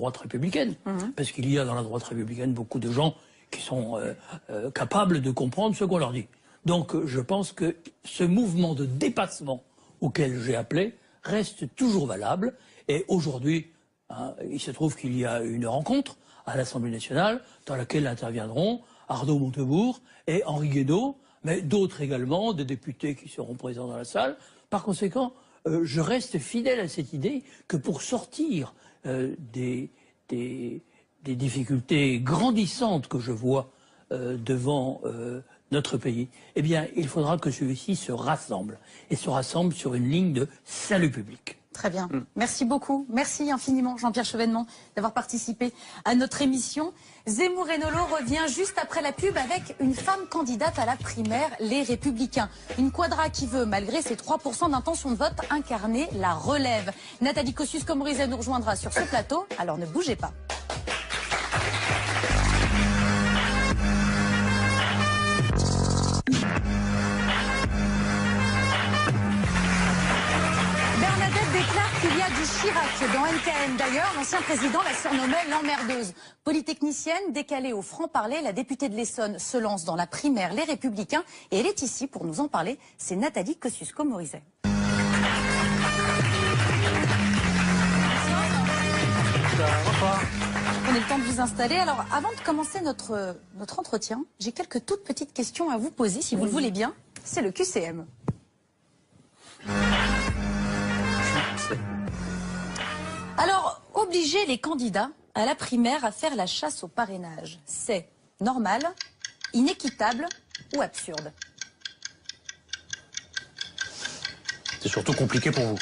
droite républicaine, parce qu'il y a dans la droite républicaine beaucoup de gens qui sont capables de comprendre ce qu'on leur dit. Donc je pense que ce mouvement de dépassement auquel j'ai appelé reste toujours valable. Et aujourd'hui, hein, il se trouve qu'il y a une rencontre à l'Assemblée nationale dans laquelle interviendront Arnaud Montebourg et Henri Guénaud, mais d'autres également, des députés qui seront présents dans la salle. Par conséquent, je reste fidèle à cette idée que pour sortir des difficultés grandissantes que je vois devant notre pays, eh bien, il faudra que celui-ci se rassemble, et se rassemble sur une ligne de salut public. Très bien. Merci beaucoup. Merci infiniment, Jean-Pierre Chevènement, d'avoir participé à notre émission. Zemmour et Nolo revient juste après la pub avec une femme candidate à la primaire, les Républicains. Une quadra qui veut, malgré ses 3% d'intention de vote, incarner la relève. Nathalie Kosciusko-Morizet nous rejoindra sur ce plateau, alors ne bougez pas. Il y a du Chirac dans NKN. D'ailleurs, l'ancien président la surnommait l'emmerdeuse. Polytechnicienne, décalée au franc-parler, la députée de l'Essonne se lance dans la primaire Les Républicains. Et elle est ici pour nous en parler. C'est Nathalie Kosciusko-Morizet. Prenez le temps de vous installer. Alors, avant de commencer notre entretien, j'ai quelques toutes petites questions à vous poser, si vous le voulez bien. C'est le QCM. Alors, obliger les candidats à la primaire à faire la chasse au parrainage, c'est normal, inéquitable ou absurde? C'est surtout compliqué pour vous.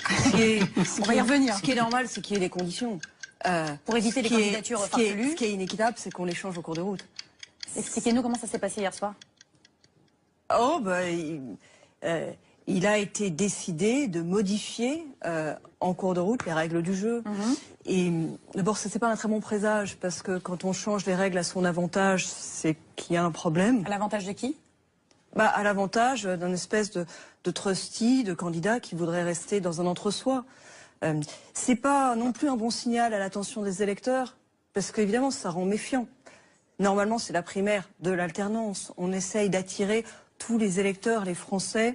On va y revenir. Ce qui est normal, c'est qu'il y ait des conditions. Pour éviter les candidatures farfelues. Ce qui est inéquitable, c'est qu'on les change au cours de route. Expliquez-nous comment ça s'est passé hier soir. Oh, il a été décidé de modifier en cours de route les règles du jeu. Et d'abord, ce n'est pas un très bon présage, parce que quand on change les règles à son avantage, c'est qu'il y a un problème. À l'avantage de qui? À l'avantage d'un espèce de trustee, de candidat qui voudrait rester dans un entre-soi. C'est pas non plus un bon signal à l'attention des électeurs, parce qu'évidemment, ça rend méfiant. Normalement, c'est la primaire de l'alternance. On essaye d'attirer tous les électeurs, les Français,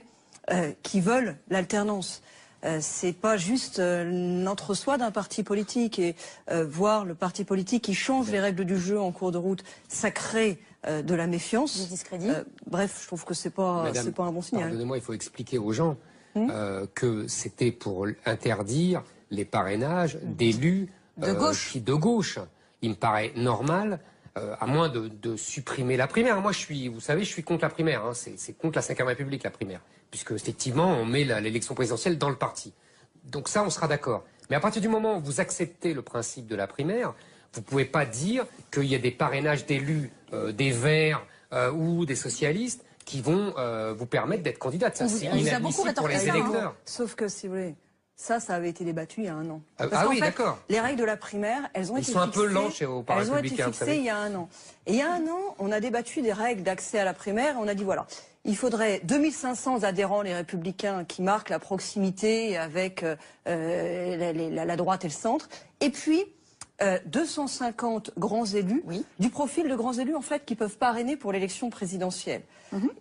qui veulent l'alternance. C'est pas juste l'entre-soi d'un parti politique, et voir le parti politique qui change les règles du jeu en cours de route, ça crée de la méfiance. Du discrédit. Bref, je trouve que c'est pas un bon signal. Pardonnez-moi, il faut expliquer aux gens que c'était pour interdire les parrainages d'élus de gauche. Il me paraît normal, à moins de supprimer la primaire. Moi, vous savez, je suis contre la primaire. Hein. C'est contre la 5e République, la primaire. Puisque, effectivement, on met l'élection présidentielle dans le parti. Donc ça, on sera d'accord. Mais à partir du moment où vous acceptez le principe de la primaire, vous ne pouvez pas dire qu'il y a des parrainages d'élus, des Verts ou des socialistes qui vont vous permettre d'être candidate. Ça, c'est inadmissible pour les électeurs. Sauf que, si vous voulez, ça avait été débattu il y a un an. Ah oui, d'accord. Les règles de la primaire, elles ont été fixées. Ils sont un peu lents chez vos Elles ont été fixées il y a un an. Et il y a un an, on a débattu des règles d'accès à la primaire. On a dit, voilà, il faudrait 2500 adhérents, les Républicains, qui marquent la proximité avec la droite et le centre. Et puis, 250 grands élus, du profil de grands élus, en fait, qui peuvent parrainer pour l'élection présidentielle.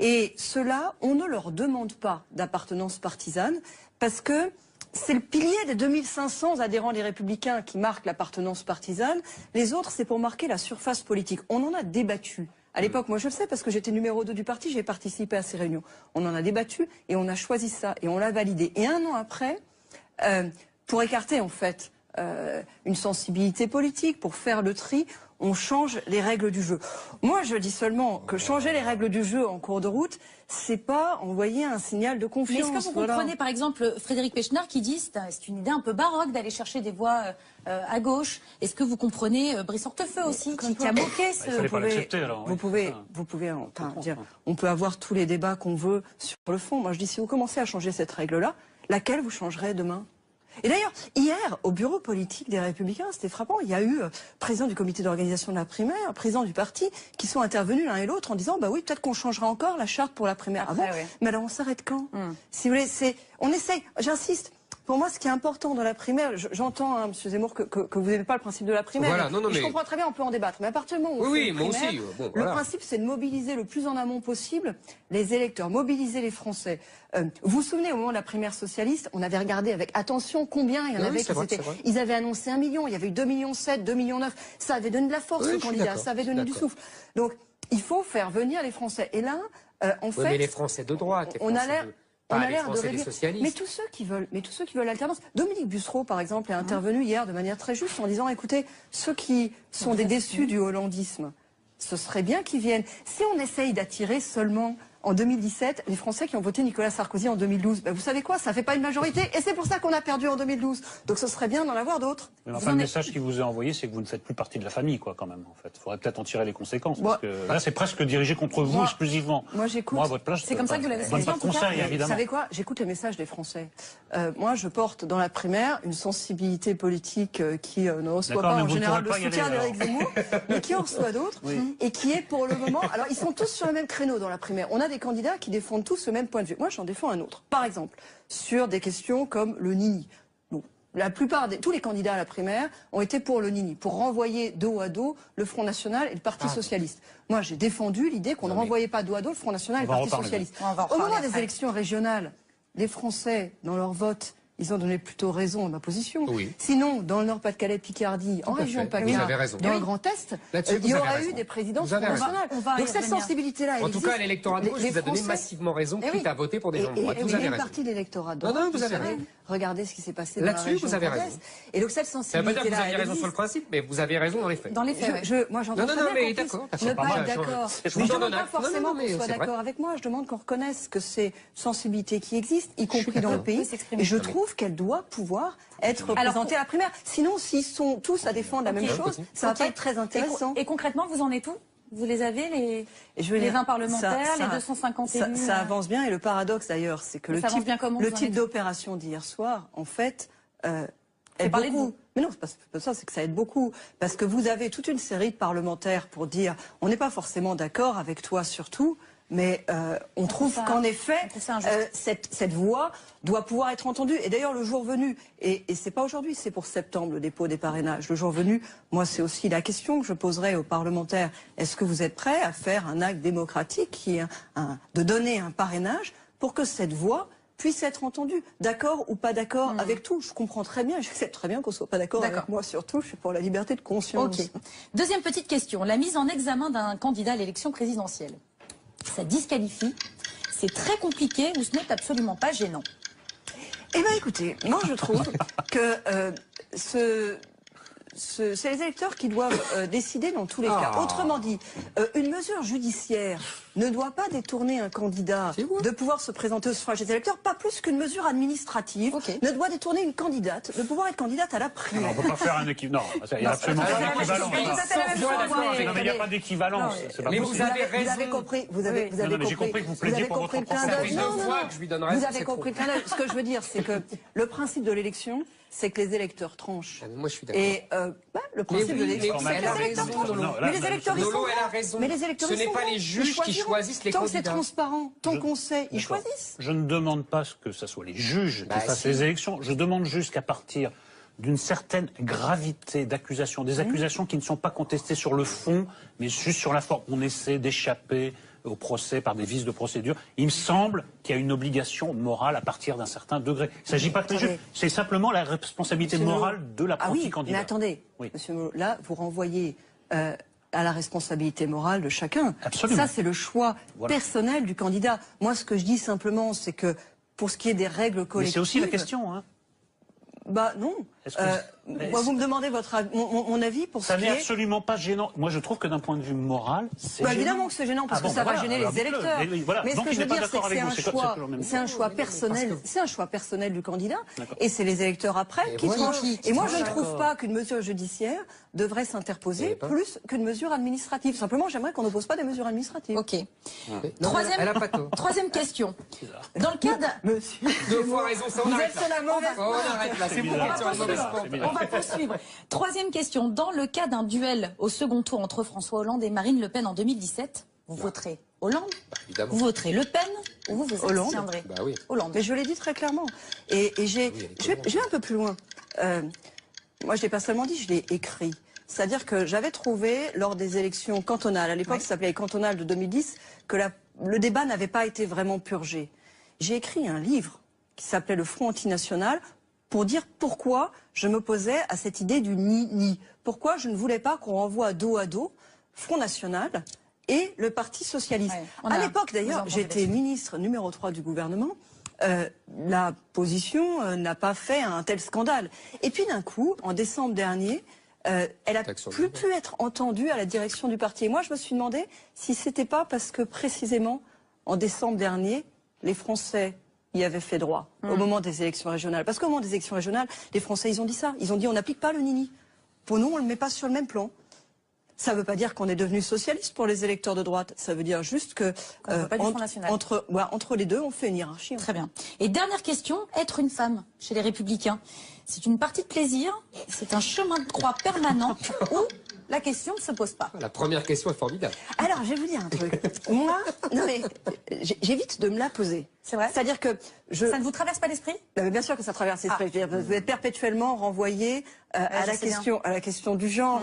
Et ceux-là, on ne leur demande pas d'appartenance partisane, parce que c'est le pilier des 2500 adhérents des Républicains qui marquent l'appartenance partisane. Les autres, c'est pour marquer la surface politique. On en a débattu. À l'époque, moi je le sais parce que j'étais numéro 2 du parti, j'ai participé à ces réunions. On en a débattu et on a choisi ça et on l'a validé. Et un an après, pour écarter en fait une sensibilité politique, pour faire le tri, on change les règles du jeu. Moi, je dis seulement que changer les règles du jeu en cours de route, c'est pas envoyer un signal de confiance. Mais est-ce que vous comprenez, par exemple, Frédéric Pechner qui dit c'est une idée un peu baroque d'aller chercher des voix à gauche. Est-ce que vous comprenez Brice Hortefeux aussi, qui a moqué ce... Il fallait pas l'accepter, alors. Vous pouvez dire, on peut avoir tous les débats qu'on veut sur le fond. Moi, je dis, si vous commencez à changer cette règle-là, laquelle vous changerez demain ? Et d'ailleurs, hier, au bureau politique des Républicains, c'était frappant, il y a eu président du comité d'organisation de la primaire, président du parti, qui sont intervenus l'un et l'autre en disant, bah oui, peut-être qu'on changera encore la charte pour la primaire. Après, mais alors on s'arrête quand Si vous voulez, on essaye, j'insiste, Pour moi, ce qui est important dans la primaire, j'entends, hein, M. Zemmour, que vous n'aimez pas le principe de la primaire. Voilà, non, je comprends très bien, on peut en débattre. Mais à partir du moment où on fait une primaire, le principe, c'est de mobiliser le plus en amont possible les électeurs, mobiliser les Français. Vous vous souvenez, au moment de la primaire socialiste, on avait regardé avec attention combien il y en avait qui étaient. Ils avaient annoncé 1 million, il y avait eu 2,7 millions, 2,9 millions. Ça avait donné de la force aux candidats, ça avait donné du souffle. Donc, il faut faire venir les Français. Et là, en fait, mais les Français de droite, on a l'air de réduire. Mais tous ceux qui veulent l'alternance. Dominique Bussereau, par exemple, est intervenu hier de manière très juste en disant, écoutez, ceux qui sont des déçus du hollandisme, ce serait bien qu'ils viennent. Si on essaye d'attirer seulement en 2017 les Français qui ont voté Nicolas Sarkozy en 2012, ben vous savez quoi, ça fait pas une majorité et c'est pour ça qu'on a perdu en 2012. Donc ce serait bien d'en avoir d'autres. Enfin, le message qui vous est envoyé, c'est que vous ne faites plus partie de la famille, quoi, quand même. En fait, il faudrait peut-être en tirer les conséquences, parce que là, c'est presque dirigé contre vous exclusivement. Moi, j'écoute. Moi, à votre place, c'est comme ça que vous l'avez pas de conseil, évidemment. Vous savez quoi, j'écoute les messages des Français. Moi, je porte dans la primaire une sensibilité politique qui ne reçoit pas en général le soutien d'Éric Zemmour, mais qui en reçoit d'autres et qui est pour le moment. Alors, ils sont tous sur le même créneau dans la primaire. On a des candidats qui défendent tous le même point de vue. Moi, j'en défends un autre. Par exemple, sur des questions comme le Nini. Bon, la plupart tous les candidats à la primaire ont été pour le Nini, pour renvoyer dos à dos le Front National et le Parti Socialiste. Moi, j'ai défendu l'idée qu'on ne renvoyait pas dos à dos le Front National et le Parti Socialiste. Au moment des élections régionales, les Français, dans leur vote, ils ont donné plutôt raison à ma position. Sinon, dans le Nord-Pas-de-Calais, Picardie, en région PACA, dans le Grand Est, il y aura eu des présidences nationales. Donc cette sensibilité-là, en tout cas, l'électorat de gauche vous a donné massivement raison, quitte à voter pour des gens de droite. Vous avez une partie de l'électorat de droite. Non, vous avez raison. Regardez ce qui s'est passé dans la région. Là-dessus, vous avez raison. Et donc cette sensibilité-là. Ça veut pas dire que vous aviez raison sur le principe, mais vous avez raison dans les faits. Dans les faits, moi j'entends très bien qu'on puisse ne pas être d'accord. Mais je ne demande pas forcément qu'on soit d'accord avec moi. Je demande qu'on reconnaisse que ces sensibilités qui existent, y compris dans le pays, et je trouve qu'elle doit pouvoir être représentée à la primaire. Sinon, s'ils sont tous à défendre la même chose, ça va pas être très intéressant. Et concrètement, vous en êtes où? Vous les avez, les 20 parlementaires, les 250 élus? Ça avance bien, et le paradoxe d'ailleurs, c'est que le type d'opération d'hier soir, en fait, aide beaucoup. Mais non, c'est pas ça, c'est que ça aide beaucoup. Parce que vous avez toute une série de parlementaires pour dire, on n'est pas forcément d'accord avec toi sur tout, mais on trouve qu'en effet, cette voix doit pouvoir être entendue. Et d'ailleurs, le jour venu, et c'est pas aujourd'hui, c'est pour septembre le dépôt des parrainages. Le jour venu, moi, c'est aussi la question que je poserai aux parlementaires. Est-ce que vous êtes prêts à faire un acte démocratique qui est de donner un parrainage pour que cette voix puisse être entendue, d'accord ou pas d'accord avec tout. Je comprends très bien, j'accepte très bien qu'on soit pas d'accord avec moi, surtout, je suis pour la liberté de conscience. Deuxième petite question, la mise en examen d'un candidat à l'élection présidentielle. Ça disqualifie, c'est très compliqué ou ce n'est absolument pas gênant? Eh bien écoutez, moi je trouve que c'est les électeurs qui doivent décider dans tous les cas. Autrement dit, une mesure judiciaire ne doit pas détourner un candidat de pouvoir se présenter au suffrage des électeurs, pas plus qu'une mesure administrative ne doit détourner une candidate de pouvoir être candidate à la primaire. On ne peut pas faire un équivalent. Non, il n'y a absolument pas d'équivalence. Non, mais il n'y a pas d'équivalence. Mais vous avez raison. Vous avez compris. Vous avez compris que vous plaidiez pour votre propre. Ça fait 2 fois que je lui donne raison. Vous avez compris. Ce que je veux dire, c'est que le principe de l'élection, c'est que les électeurs tranchent. Moi, je suis d'accord. Et le principe de l'élection, c'est que les électeurs tranchent. Mais les électeurs, ils sont raison. Mais les électeurs, ce n'est pas les juges qui choisissent les candidats. Tant que c'est transparent, tant qu'on sait, ils choisissent. Je ne demande pas que ce soit les juges qui fassent les élections. Je demande juste qu'à partir d'une certaine gravité d'accusations, des accusations qui ne sont pas contestées sur le fond, mais juste sur la forme, on essaie d'échapper au procès par des vices de procédure. Il me semble qu'il y a une obligation morale à partir d'un certain degré. Il ne s'agit pas que les juges, c'est simplement la responsabilité morale de l'apprenti candidat. Mais attendez, Monsieur Mulot, là, vous renvoyez à la responsabilité morale de chacun. Absolument. Ça, c'est le choix personnel du candidat. Moi, ce que je dis simplement, c'est que pour ce qui est des règles collectives... Mais c'est aussi la question, hein. Bah non. Moi, vous me demandez mon avis pour ça n'est absolument pas gênant. Moi, je trouve que d'un point de vue moral, c'est gênant. Évidemment que c'est gênant parce que ça va gêner les électeurs. Mais ce que je veux dire, c'est que c'est un choix personnel. C'est un choix personnel du candidat, et c'est les électeurs après qui tranchent. Et moi, je ne trouve pas qu'une mesure judiciaire devrait s'interposer plus qu'une mesure administrative. Simplement, j'aimerais qu'on n'oppose pas des mesures administratives. Ok. Troisième question. Dans le cas d'un... Monsieur. 2 fois raison, ça on arrête là. On arrête là. On va poursuivre. Troisième question. Dans le cas d'un duel au second tour entre François Hollande et Marine Le Pen en 2017, vous voterez Hollande. Évidemment. Vous voterez Le Pen ou vous vous Hollande. abstiendrez? Bah oui. Hollande. Mais je l'ai dit très clairement. Et je vais un peu plus loin. Moi, je l'ai pas seulement dit, je l'ai écrit. C'est-à-dire que j'avais trouvé, lors des élections cantonales, à l'époque ça s'appelait les cantonales de 2010, que le débat n'avait pas été vraiment purgé. J'ai écrit un livre qui s'appelait Le Front antinational pour dire pourquoi je m'opposais à cette idée du ni-ni. Pourquoi je ne voulais pas qu'on renvoie dos à dos Front National et le Parti Socialiste. Ouais, à l'époque d'ailleurs, j'étais ministre numéro 3 du gouvernement. La position n'a pas fait un tel scandale. Et puis d'un coup, en décembre dernier, elle a plus pu être entendue à la direction du parti. Et moi, je me suis demandé si c'était pas parce que précisément, en décembre dernier, les Français y avaient fait droit au moment des élections régionales. Parce qu'au moment des élections régionales, les Français, ils ont dit ça. Ils ont dit on n'applique pas le nini. Pour nous, on le met pas sur le même plan. Ça ne veut pas dire qu'on est devenu socialiste pour les électeurs de droite. Ça veut dire juste que entre les deux, on fait une hiérarchie. Très bien. Et dernière question, être une femme chez les Républicains, c'est une partie de plaisir, c'est un chemin de croix permanent ou la question ne se pose pas? La première question est formidable. Alors, je vais vous dire un truc. Moi, non mais, j'évite de me la poser. C'est vrai? C'est-à-dire que Ça ne vous traverse pas l'esprit? Mais bien sûr que ça traverse l'esprit. Vous êtes perpétuellement renvoyé à la question du genre.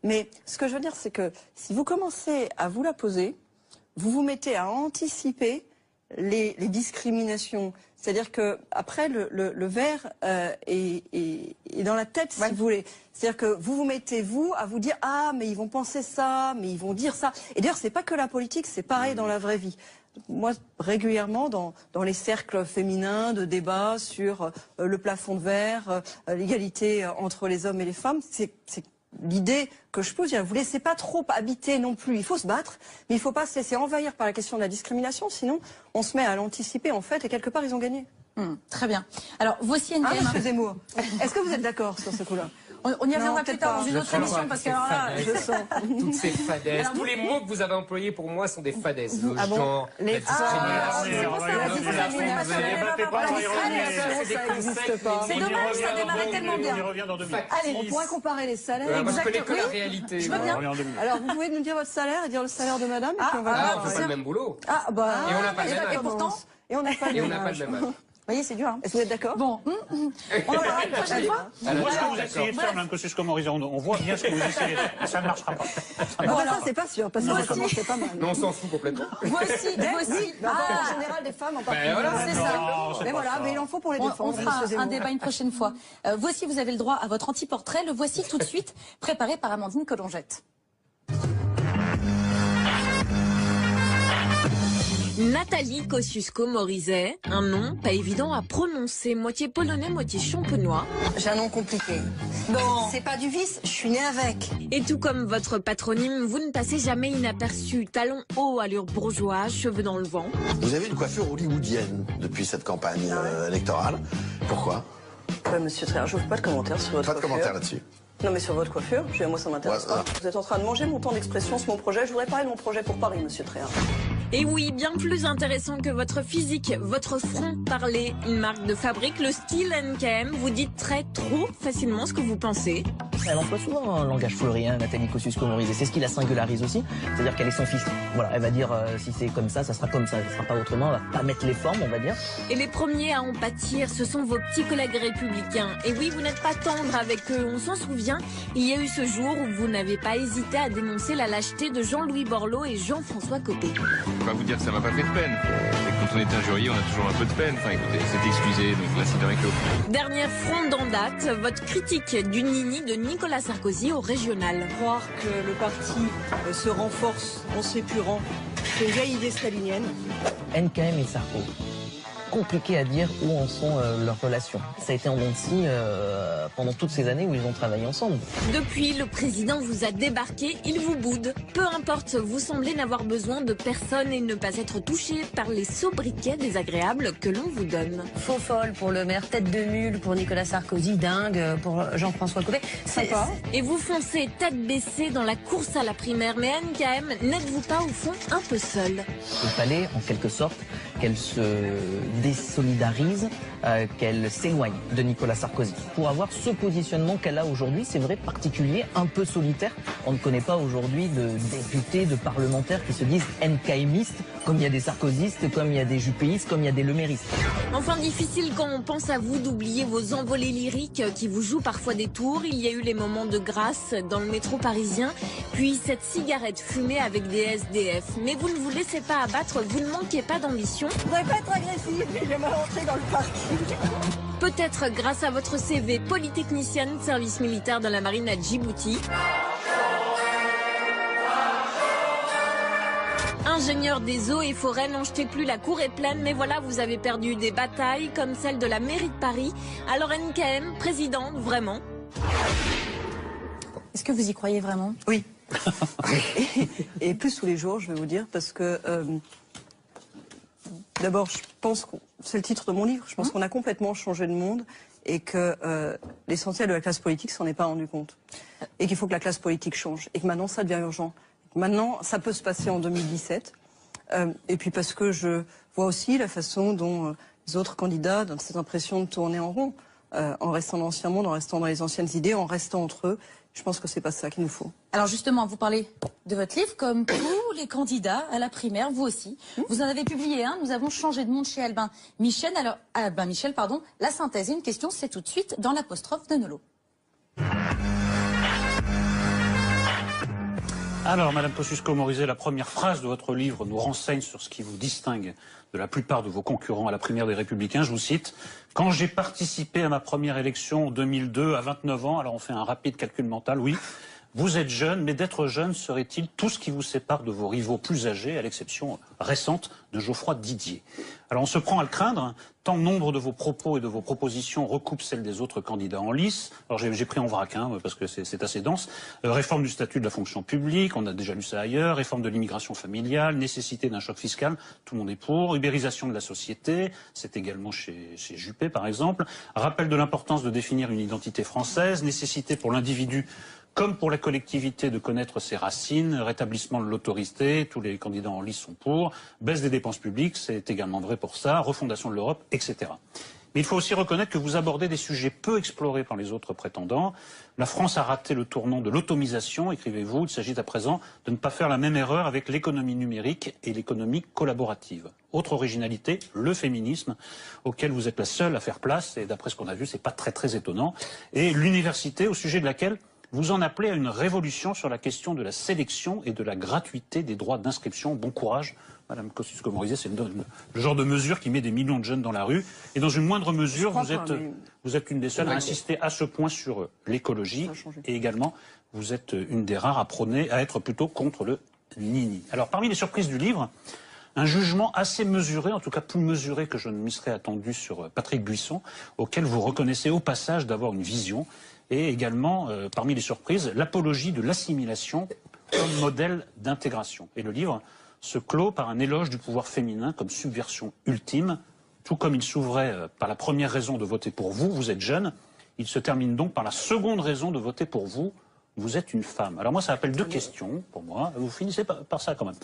Mais ce que je veux dire, c'est que si vous commencez à vous la poser, vous vous mettez à anticiper les discriminations. C'est-à-dire que après le verre est dans la tête, si vous voulez. C'est-à-dire que vous vous mettez à vous dire ah mais ils vont penser ça, mais ils vont dire ça. Et d'ailleurs c'est pas que la politique, c'est pareil dans la vraie vie. Moi régulièrement dans les cercles féminins de débat sur le plafond de verre, l'égalité entre les hommes et les femmes, c'est l'idée que je pose, vous laissez pas trop habiter non plus. Il faut se battre, mais il faut pas se laisser envahir par la question de la discrimination, sinon on se met à l'anticiper en fait, et quelque part ils ont gagné. Très bien. Alors voici une Monsieur Zemmour, est-ce que vous êtes d'accord sur ce coup-là? On y reviendra plus tard dans une autre émission parce que alors là, je sens toutes ces fadaises, tous les mots que vous avez employés pour moi sont des fadaises. Le genre, les c'est dommage, ça démarrait tellement bien. Allez, on pourrait comparer les salaires. Moi, je connais que la réalité. Je veux bien. Alors, vous pouvez nous dire votre salaire et dire le salaire de madame et puis on va on fait pas le même boulot. Et on n'a pas le même âge. Et pourtant, et on n'a pas le même âge. Vous voyez, c'est dur. Est-ce que vous êtes d'accord? Bon, on en parlera une prochaine fois. Moi, ce que vous essayez de faire, même que c'est comme horizon, on voit bien ce que vous essayez, mais ça ne marchera pas. Bon, ça, c'est pas sûr, parce que ça commençait pas mal. Non, on s'en fout complètement. Voici. En général, des femmes en particulier. C'est ça. Mais voilà, mais il en faut pour les défendre. On fera un débat une prochaine fois. Voici, vous avez le droit à votre anti-portrait. Le voici tout de suite, préparé par Amandine Collongette. Nathalie Kosciusko-Morizet, un nom pas évident à prononcer, moitié polonais, moitié champenois. J'ai un nom compliqué. Bon. C'est pas du vice, je suis née avec. Et tout comme votre patronyme, vous ne passez jamais inaperçu. Talons hauts, allure bourgeoise, cheveux dans le vent. Vous avez une coiffure hollywoodienne depuis cette campagne électorale. Pourquoi? Monsieur Tréhard, je ne veux pas de commentaires sur votre coiffure. Pas de commentaires là-dessus. Non mais sur votre coiffure, moi ça m'intéresse pas. Vous êtes en train de manger mon temps d'expression sur mon projet. Je voudrais parler de mon projet pour Paris, monsieur Tréhard. Et oui, bien plus intéressant que votre physique, votre front parler, une marque de fabrique, le style NKM, vous dites trop facilement ce que vous pensez. Elle emploie souvent un langage fleuri, Nathalie Kosciusko-Morizet. C'est ce qui la singularise aussi, c'est-à-dire qu'elle est son fils. Voilà, elle va dire si c'est comme ça sera comme ça sera pas autrement, elle va pas mettre les formes, on va dire. Et les premiers à en pâtir, ce sont vos petits collègues républicains. Et oui, vous n'êtes pas tendre avec eux, on s'en souvient. Il y a eu ce jour où vous n'avez pas hésité à dénoncer la lâcheté de Jean-Louis Borloo et Jean-François Copé. Je vais pas vous dire que ça m'a pas fait de peine. Et quand on est injurié, on a toujours un peu de peine. Enfin écoutez, c'est excusé, donc là c'est bien clos. Dernière fronde en date, votre critique du nini de Nicolas Sarkozy au régional. Croire que le parti se renforce en s'épurant, c'est une vieille idée stalinienne. NKM et Sarko. Compliqué à dire où en sont leurs relations. Ça a été en dents de scie pendant toutes ces années où ils ont travaillé ensemble. Depuis, le président vous a débarqué, il vous boude. Peu importe, vous semblez n'avoir besoin de personne et ne pas être touché par les sobriquets désagréables que l'on vous donne. Faux folle pour le maire, tête de mule pour Nicolas Sarkozy, dingue pour Jean-François Copé. Sympa. Et vous foncez tête baissée dans la course à la primaire. Mais NKM, n'êtes-vous pas au fond un peu seul? Il fallait en quelque sorte qu'elle se désolidarise qu'elle s'éloigne de Nicolas Sarkozy pour avoir ce positionnement qu'elle a aujourd'hui, c'est vrai, particulier, un peu solitaire. On ne connaît pas aujourd'hui de députés, de parlementaires qui se disent NKMistes, comme il y a des sarkozystes, comme il y a des juppéistes, comme il y a des leméristes. Enfin, difficile quand on pense à vous d'oublier vos envolées lyriques qui vous jouent parfois des tours. Il y a eu les moments de grâce dans le métro parisien, puis cette cigarette fumée avec des SDF. Mais vous ne vous laissez pas abattre, vous ne manquez pas d'ambition. Je voudrais pas être agressif, mais j'aimerais rentrer dans le parking. Peut-être grâce à votre CV polytechnicienne de service militaire dans la marine à Djibouti. Ingénieur des eaux et forêts, n'en jetez plus, la cour est pleine, mais voilà, vous avez perdu des batailles comme celle de la mairie de Paris. Alors NKM, présidente, vraiment? Est-ce que vous y croyez vraiment? Oui. et plus tous les jours, je vais vous dire, parce que d'abord, je pense que c'est le titre de mon livre, je pense qu'on a complètement changé de monde et que l'essentiel de la classe politique s'en est pas rendu compte. Et qu'il faut que la classe politique change. Et que maintenant, ça devient urgent. Maintenant, ça peut se passer en 2017. Et puis parce que je vois aussi la façon dont les autres candidats donnent cette impression de tourner en rond, en restant dans l'ancien monde, en restant dans les anciennes idées, en restant entre eux. Je pense que c'est pas ça qu'il nous faut. Alors justement, vous parlez de votre livre, comme tous les candidats à la primaire, vous aussi. Vous en avez publié un, Nous avons changé de monde chez Albin Michel. Alors, Albin Michel, pardon, la synthèse et une question, c'est tout de suite dans l'apostrophe de Nolo. Alors, Madame Kosciusko-Morizet, la première phrase de votre livre nous renseigne sur ce qui vous distingue de la plupart de vos concurrents à la primaire des Républicains. Je vous cite, « Quand j'ai participé à ma première élection en 2002 à 29 ans, alors on fait un rapide calcul mental, oui, vous êtes jeune, mais d'être jeune serait-il tout ce qui vous sépare de vos rivaux plus âgés, à l'exception récente de Geoffroy Didier. Alors on se prend à le craindre, tant nombre de vos propos et de vos propositions recoupent celles des autres candidats en lice. Alors j'ai pris en vrac, parce que c'est assez dense. Réforme du statut de la fonction publique, on a déjà lu ça ailleurs. Réforme de l'immigration familiale, nécessité d'un choc fiscal, tout le monde est pour. Ubérisation de la société, c'est également chez Juppé par exemple. Rappel de l'importance de définir une identité française, nécessité pour l'individu comme pour la collectivité de connaître ses racines, rétablissement de l'autorité, tous les candidats en lice sont pour, baisse des dépenses publiques, c'est également vrai pour ça, refondation de l'Europe, etc. Mais il faut aussi reconnaître que vous abordez des sujets peu explorés par les autres prétendants. La France a raté le tournant de l'automisation, écrivez-vous, il s'agit à présent de ne pas faire la même erreur avec l'économie numérique et l'économie collaborative. Autre originalité, le féminisme, auquel vous êtes la seule à faire place, et d'après ce qu'on a vu, c'est pas très étonnant, et l'université, au sujet de laquelle vous en appelez à une révolution sur la question de la sélection et de la gratuité des droits d'inscription. Bon courage, Madame Kosciusko-Morizet, c'est le genre de mesure qui met des millions de jeunes dans la rue. Et dans une moindre mesure, vous êtes une des seules à insister à ce point sur l'écologie. Et également, vous êtes une des rares à prôner, à être plutôt contre le nini. Alors, parmi les surprises du livre, un jugement assez mesuré, en tout cas plus mesuré que je ne m'y serais attendu sur Patrick Buisson, auquel vous reconnaissez au passage d'avoir une vision. Et également, parmi les surprises, l'apologie de l'assimilation comme modèle d'intégration. Et le livre se clôt par un éloge du pouvoir féminin comme subversion ultime. Tout comme il s'ouvrait par la première raison de voter pour vous, vous êtes jeune, il se termine donc par la seconde raison de voter pour vous, vous êtes une femme. Alors moi, ça appelle deux questions pour moi. Vous finissez par ça quand même.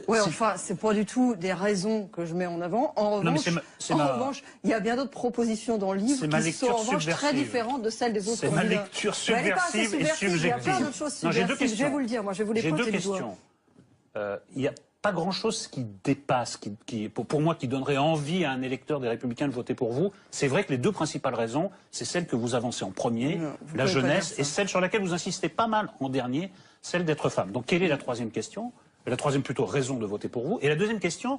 Oui, enfin, c'est pas du tout des raisons que je mets en avant. En revanche, il y a bien d'autres propositions dans le livre qui sont en revanche très différentes de celles des autres candidats. C'est ma lecture subversive et subjective. Il y a plein d'autres choses subversives. J'ai deux questions. Je vais vous le dire, moi, je vais vous les pointer J'ai deux questions. Il n'y a pas grand-chose qui dépasse, pour moi, qui donnerait envie à un électeur des Républicains de voter pour vous. C'est vrai que les deux principales raisons, c'est celle que vous avancez en premier, la jeunesse, et celle sur laquelle vous insistez pas mal en dernier, celle d'être femme. Donc, quelle est la troisième question? La troisième plutôt raison de voter pour vous. Et la deuxième question,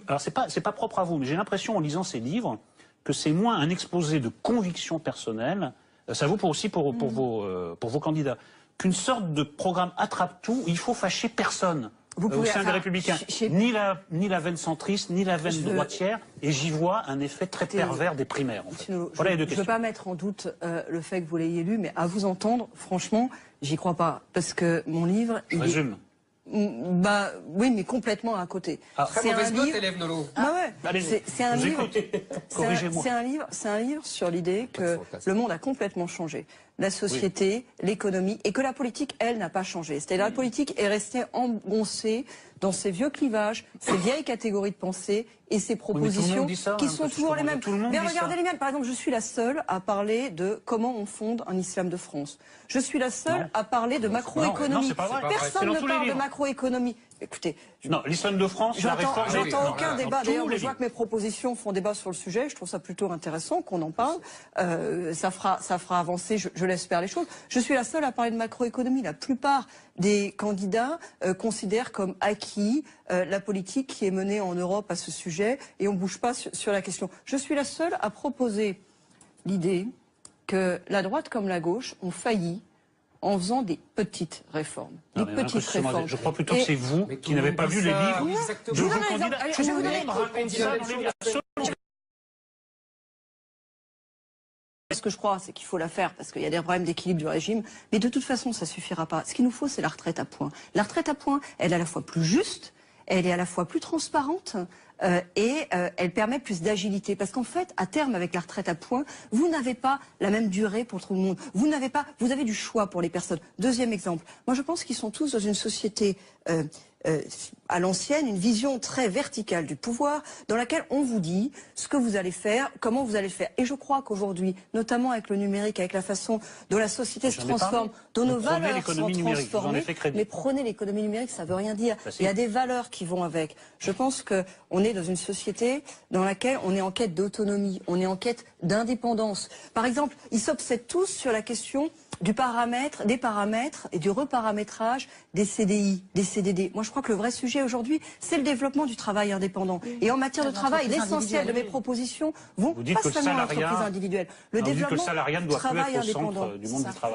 alors c'est pas propre à vous, mais j'ai l'impression en lisant ces livres que c'est moins un exposé de convictions personnelles, ça vaut aussi pour vos candidats, qu'une sorte de programme attrape-tout où il faut fâcher personne au sein des Républicains. Ni la veine centriste, ni la veine droitière, et j'y vois un effet très pervers des primaires. En fait. Voilà les deux questions. Je ne veux pas mettre en doute le fait que vous l'ayez lu, mais à vous entendre, franchement, j'y crois pas. Parce que mon livre... Je résume. Bah oui, mais complètement à côté. Très mauvaise note, élève Nolo. C'est un livre sur l'idée que le monde a complètement changé. la société, l'économie, et que la politique, elle, n'a pas changé. C'est-à-dire la politique est restée engoncée dans ces vieux clivages, ces vieilles catégories de pensée et ces propositions qui sont toujours les mêmes. Mais regardez les miennes. Par exemple, je suis la seule à parler de comment on fonde un islam de France. Je suis la seule à parler de macroéconomie. Personne ne parle de macroéconomie. Écoutez, non, l'islam de France, j'entends aucun débat. D'ailleurs, je vois que mes propositions font débat sur le sujet. Je trouve ça plutôt intéressant qu'on en parle. Ça fera avancer, je l'espère, les choses. Je suis la seule à parler de macroéconomie. La plupart des candidats considèrent comme acquis la politique qui est menée en Europe à ce sujet et on ne bouge pas sur la question. Je suis la seule à proposer l'idée que la droite comme la gauche ont failli en faisant des petites réformes. Des petites réformes. Je crois plutôt que c'est vous qui n'avez pas vu les livres de vos candidats. Je vais vous donner Ce que je crois, c'est qu'il faut la faire parce qu'il y a des problèmes d'équilibre du régime. Mais de toute façon, ça ne suffira pas. Ce qu'il nous faut, c'est la retraite à points. La retraite à points, elle est à la fois plus juste, elle est à la fois plus transparente et elle permet plus d'agilité. Parce qu'en fait, à terme, avec la retraite à points, vous n'avez pas la même durée pour tout le monde. Vous avez du choix pour les personnes. Deuxième exemple. Moi, je pense qu'ils sont tous dans une société à l'ancienne, une vision très verticale du pouvoir, dans laquelle on vous dit ce que vous allez faire, comment vous allez le faire. Et je crois qu'aujourd'hui, notamment avec le numérique, avec la façon dont la société se transforme, dont nos valeurs sont transformées, mais prenez l'économie numérique, ça ne veut rien dire. Il y a des valeurs qui vont avec. Je pense qu'on est dans une société dans laquelle on est en quête d'autonomie, on est en quête d'indépendance. Par exemple, ils s'obsèdent tous sur la question des paramètres et du reparamétrage des CDI, des CDD. Moi, je crois que le vrai sujet aujourd'hui, c'est le développement du travail indépendant. Et en matière de travail, l'essentiel de mes propositions vont pas seulement à l'entreprise individuelle. Le développement du travail indépendant.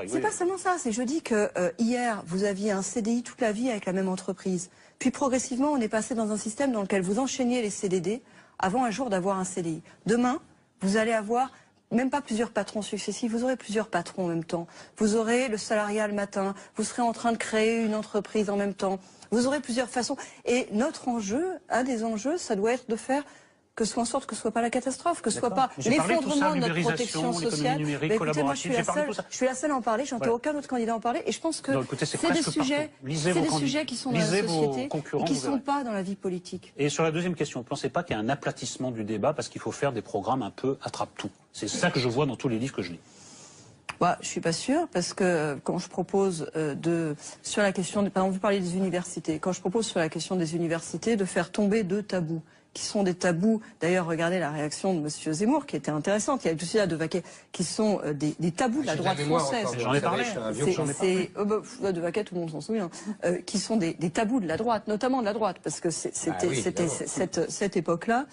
C'est pas seulement ça. C'est je dis que hier, vous aviez un CDI toute la vie avec la même entreprise. Puis progressivement, on est passé dans un système dans lequel vous enchaîniez les CDD avant un jour d'avoir un CDI. Demain, vous allez avoir même pas plusieurs patrons successifs, vous aurez plusieurs patrons en même temps. Vous aurez le salariat le matin, vous serez en train de créer une entreprise en même temps. Vous aurez plusieurs façons. Et notre enjeu, un des enjeux, ça doit être de faire que ce soit en sorte que ce soit pas la catastrophe, que ce soit pas l'effondrement de notre protection sociale. Écoutez, moi, je suis la seule à en parler, j'entends aucun autre candidat en parler, et je pense que c'est des sujets qui sont dans la société et qui ne sont pas dans la vie politique. Et sur la deuxième question, vous ne pensez pas qu'il y a un aplatissement du débat parce qu'il faut faire des programmes un peu attrape-tout? C'est ça que je vois dans tous les livres que je lis. Je suis pas sûre parce que quand je propose sur la question, par exemple, vous parlez des universités, quand je propose sur la question des universités de faire tomber 2 tabous, qui sont des tabous, d'ailleurs regardez la réaction de M. Zemmour qui était intéressante, il y a aussi là de Vaquet, qui sont des tabous de la droite française. J'en ai parlé. De Vaquet, tout le monde s'en souvient, qui sont des tabous de la droite, notamment de la droite, parce que c'était cette époque-là.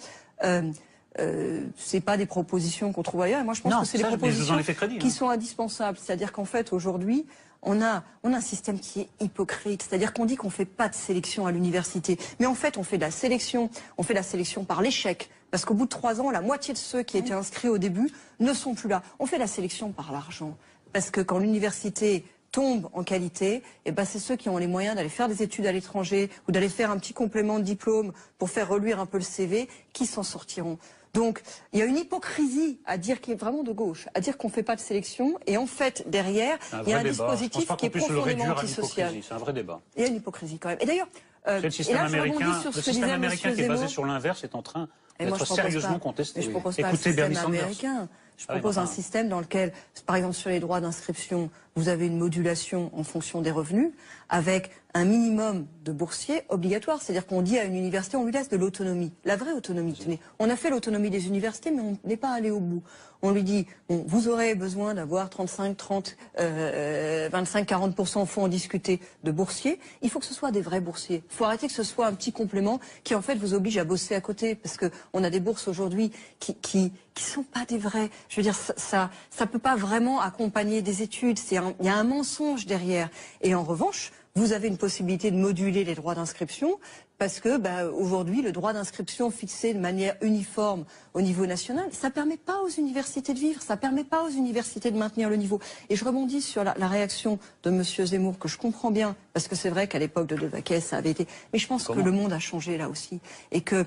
C'est pas des propositions qu'on trouve ailleurs. Et moi, je pense que c'est des propositions qui sont indispensables. C'est-à-dire qu'en fait, aujourd'hui, on a un système qui est hypocrite. C'est-à-dire qu'on dit qu'on fait pas de sélection à l'université. Mais en fait, on fait de la sélection. On fait de la sélection par l'échec. Parce qu'au bout de 3 ans, la moitié de ceux qui étaient inscrits au début ne sont plus là. On fait de la sélection par l'argent. Parce que quand l'université tombe en qualité, c'est ceux qui ont les moyens d'aller faire des études à l'étranger ou d'aller faire un petit complément de diplôme pour faire reluire un peu le CV, qui s'en sortiront. Donc, il y a une hypocrisie à dire qu'il est vraiment de gauche, à dire qu'on ne fait pas de sélection, et en fait, derrière, il y a un dispositif qui est profondément antisocial. C'est un vrai débat. Il y a une hypocrisie quand même. Et d'ailleurs, le système américain qui est basé sur l'inverse est en train d'être sérieusement contesté. Je ne propose pas un système américain. Je propose un système dans lequel, par exemple, sur les droits d'inscription, vous avez une modulation en fonction des revenus, avec un minimum de boursiers obligatoire. C'est-à-dire qu'on dit à une université, on lui laisse de l'autonomie, la vraie autonomie. Tenez, on a fait l'autonomie des universités, mais on n'est pas allé au bout. On lui dit, bon, vous aurez besoin d'avoir 35, 30, 25, 40%, au fond en discuter, de boursiers. Il faut que ce soit des vrais boursiers. Il faut arrêter que ce soit un petit complément qui, en fait, vous oblige à bosser à côté. Parce qu'on a des bourses aujourd'hui qui sont pas des vrais. Je veux dire, ça peut pas vraiment accompagner des études. Il y a un mensonge derrière. Et en revanche, vous avez une possibilité de moduler les droits d'inscription parce que aujourd'hui, le droit d'inscription fixé de manière uniforme au niveau national, ça permet pas aux universités de vivre, ça permet pas aux universités de maintenir le niveau. Et je rebondis sur la réaction de M. Zemmour, que je comprends bien, parce que c'est vrai qu'à l'époque de Vaquet, ça avait été... Mais je pense que le monde a changé là aussi. Et que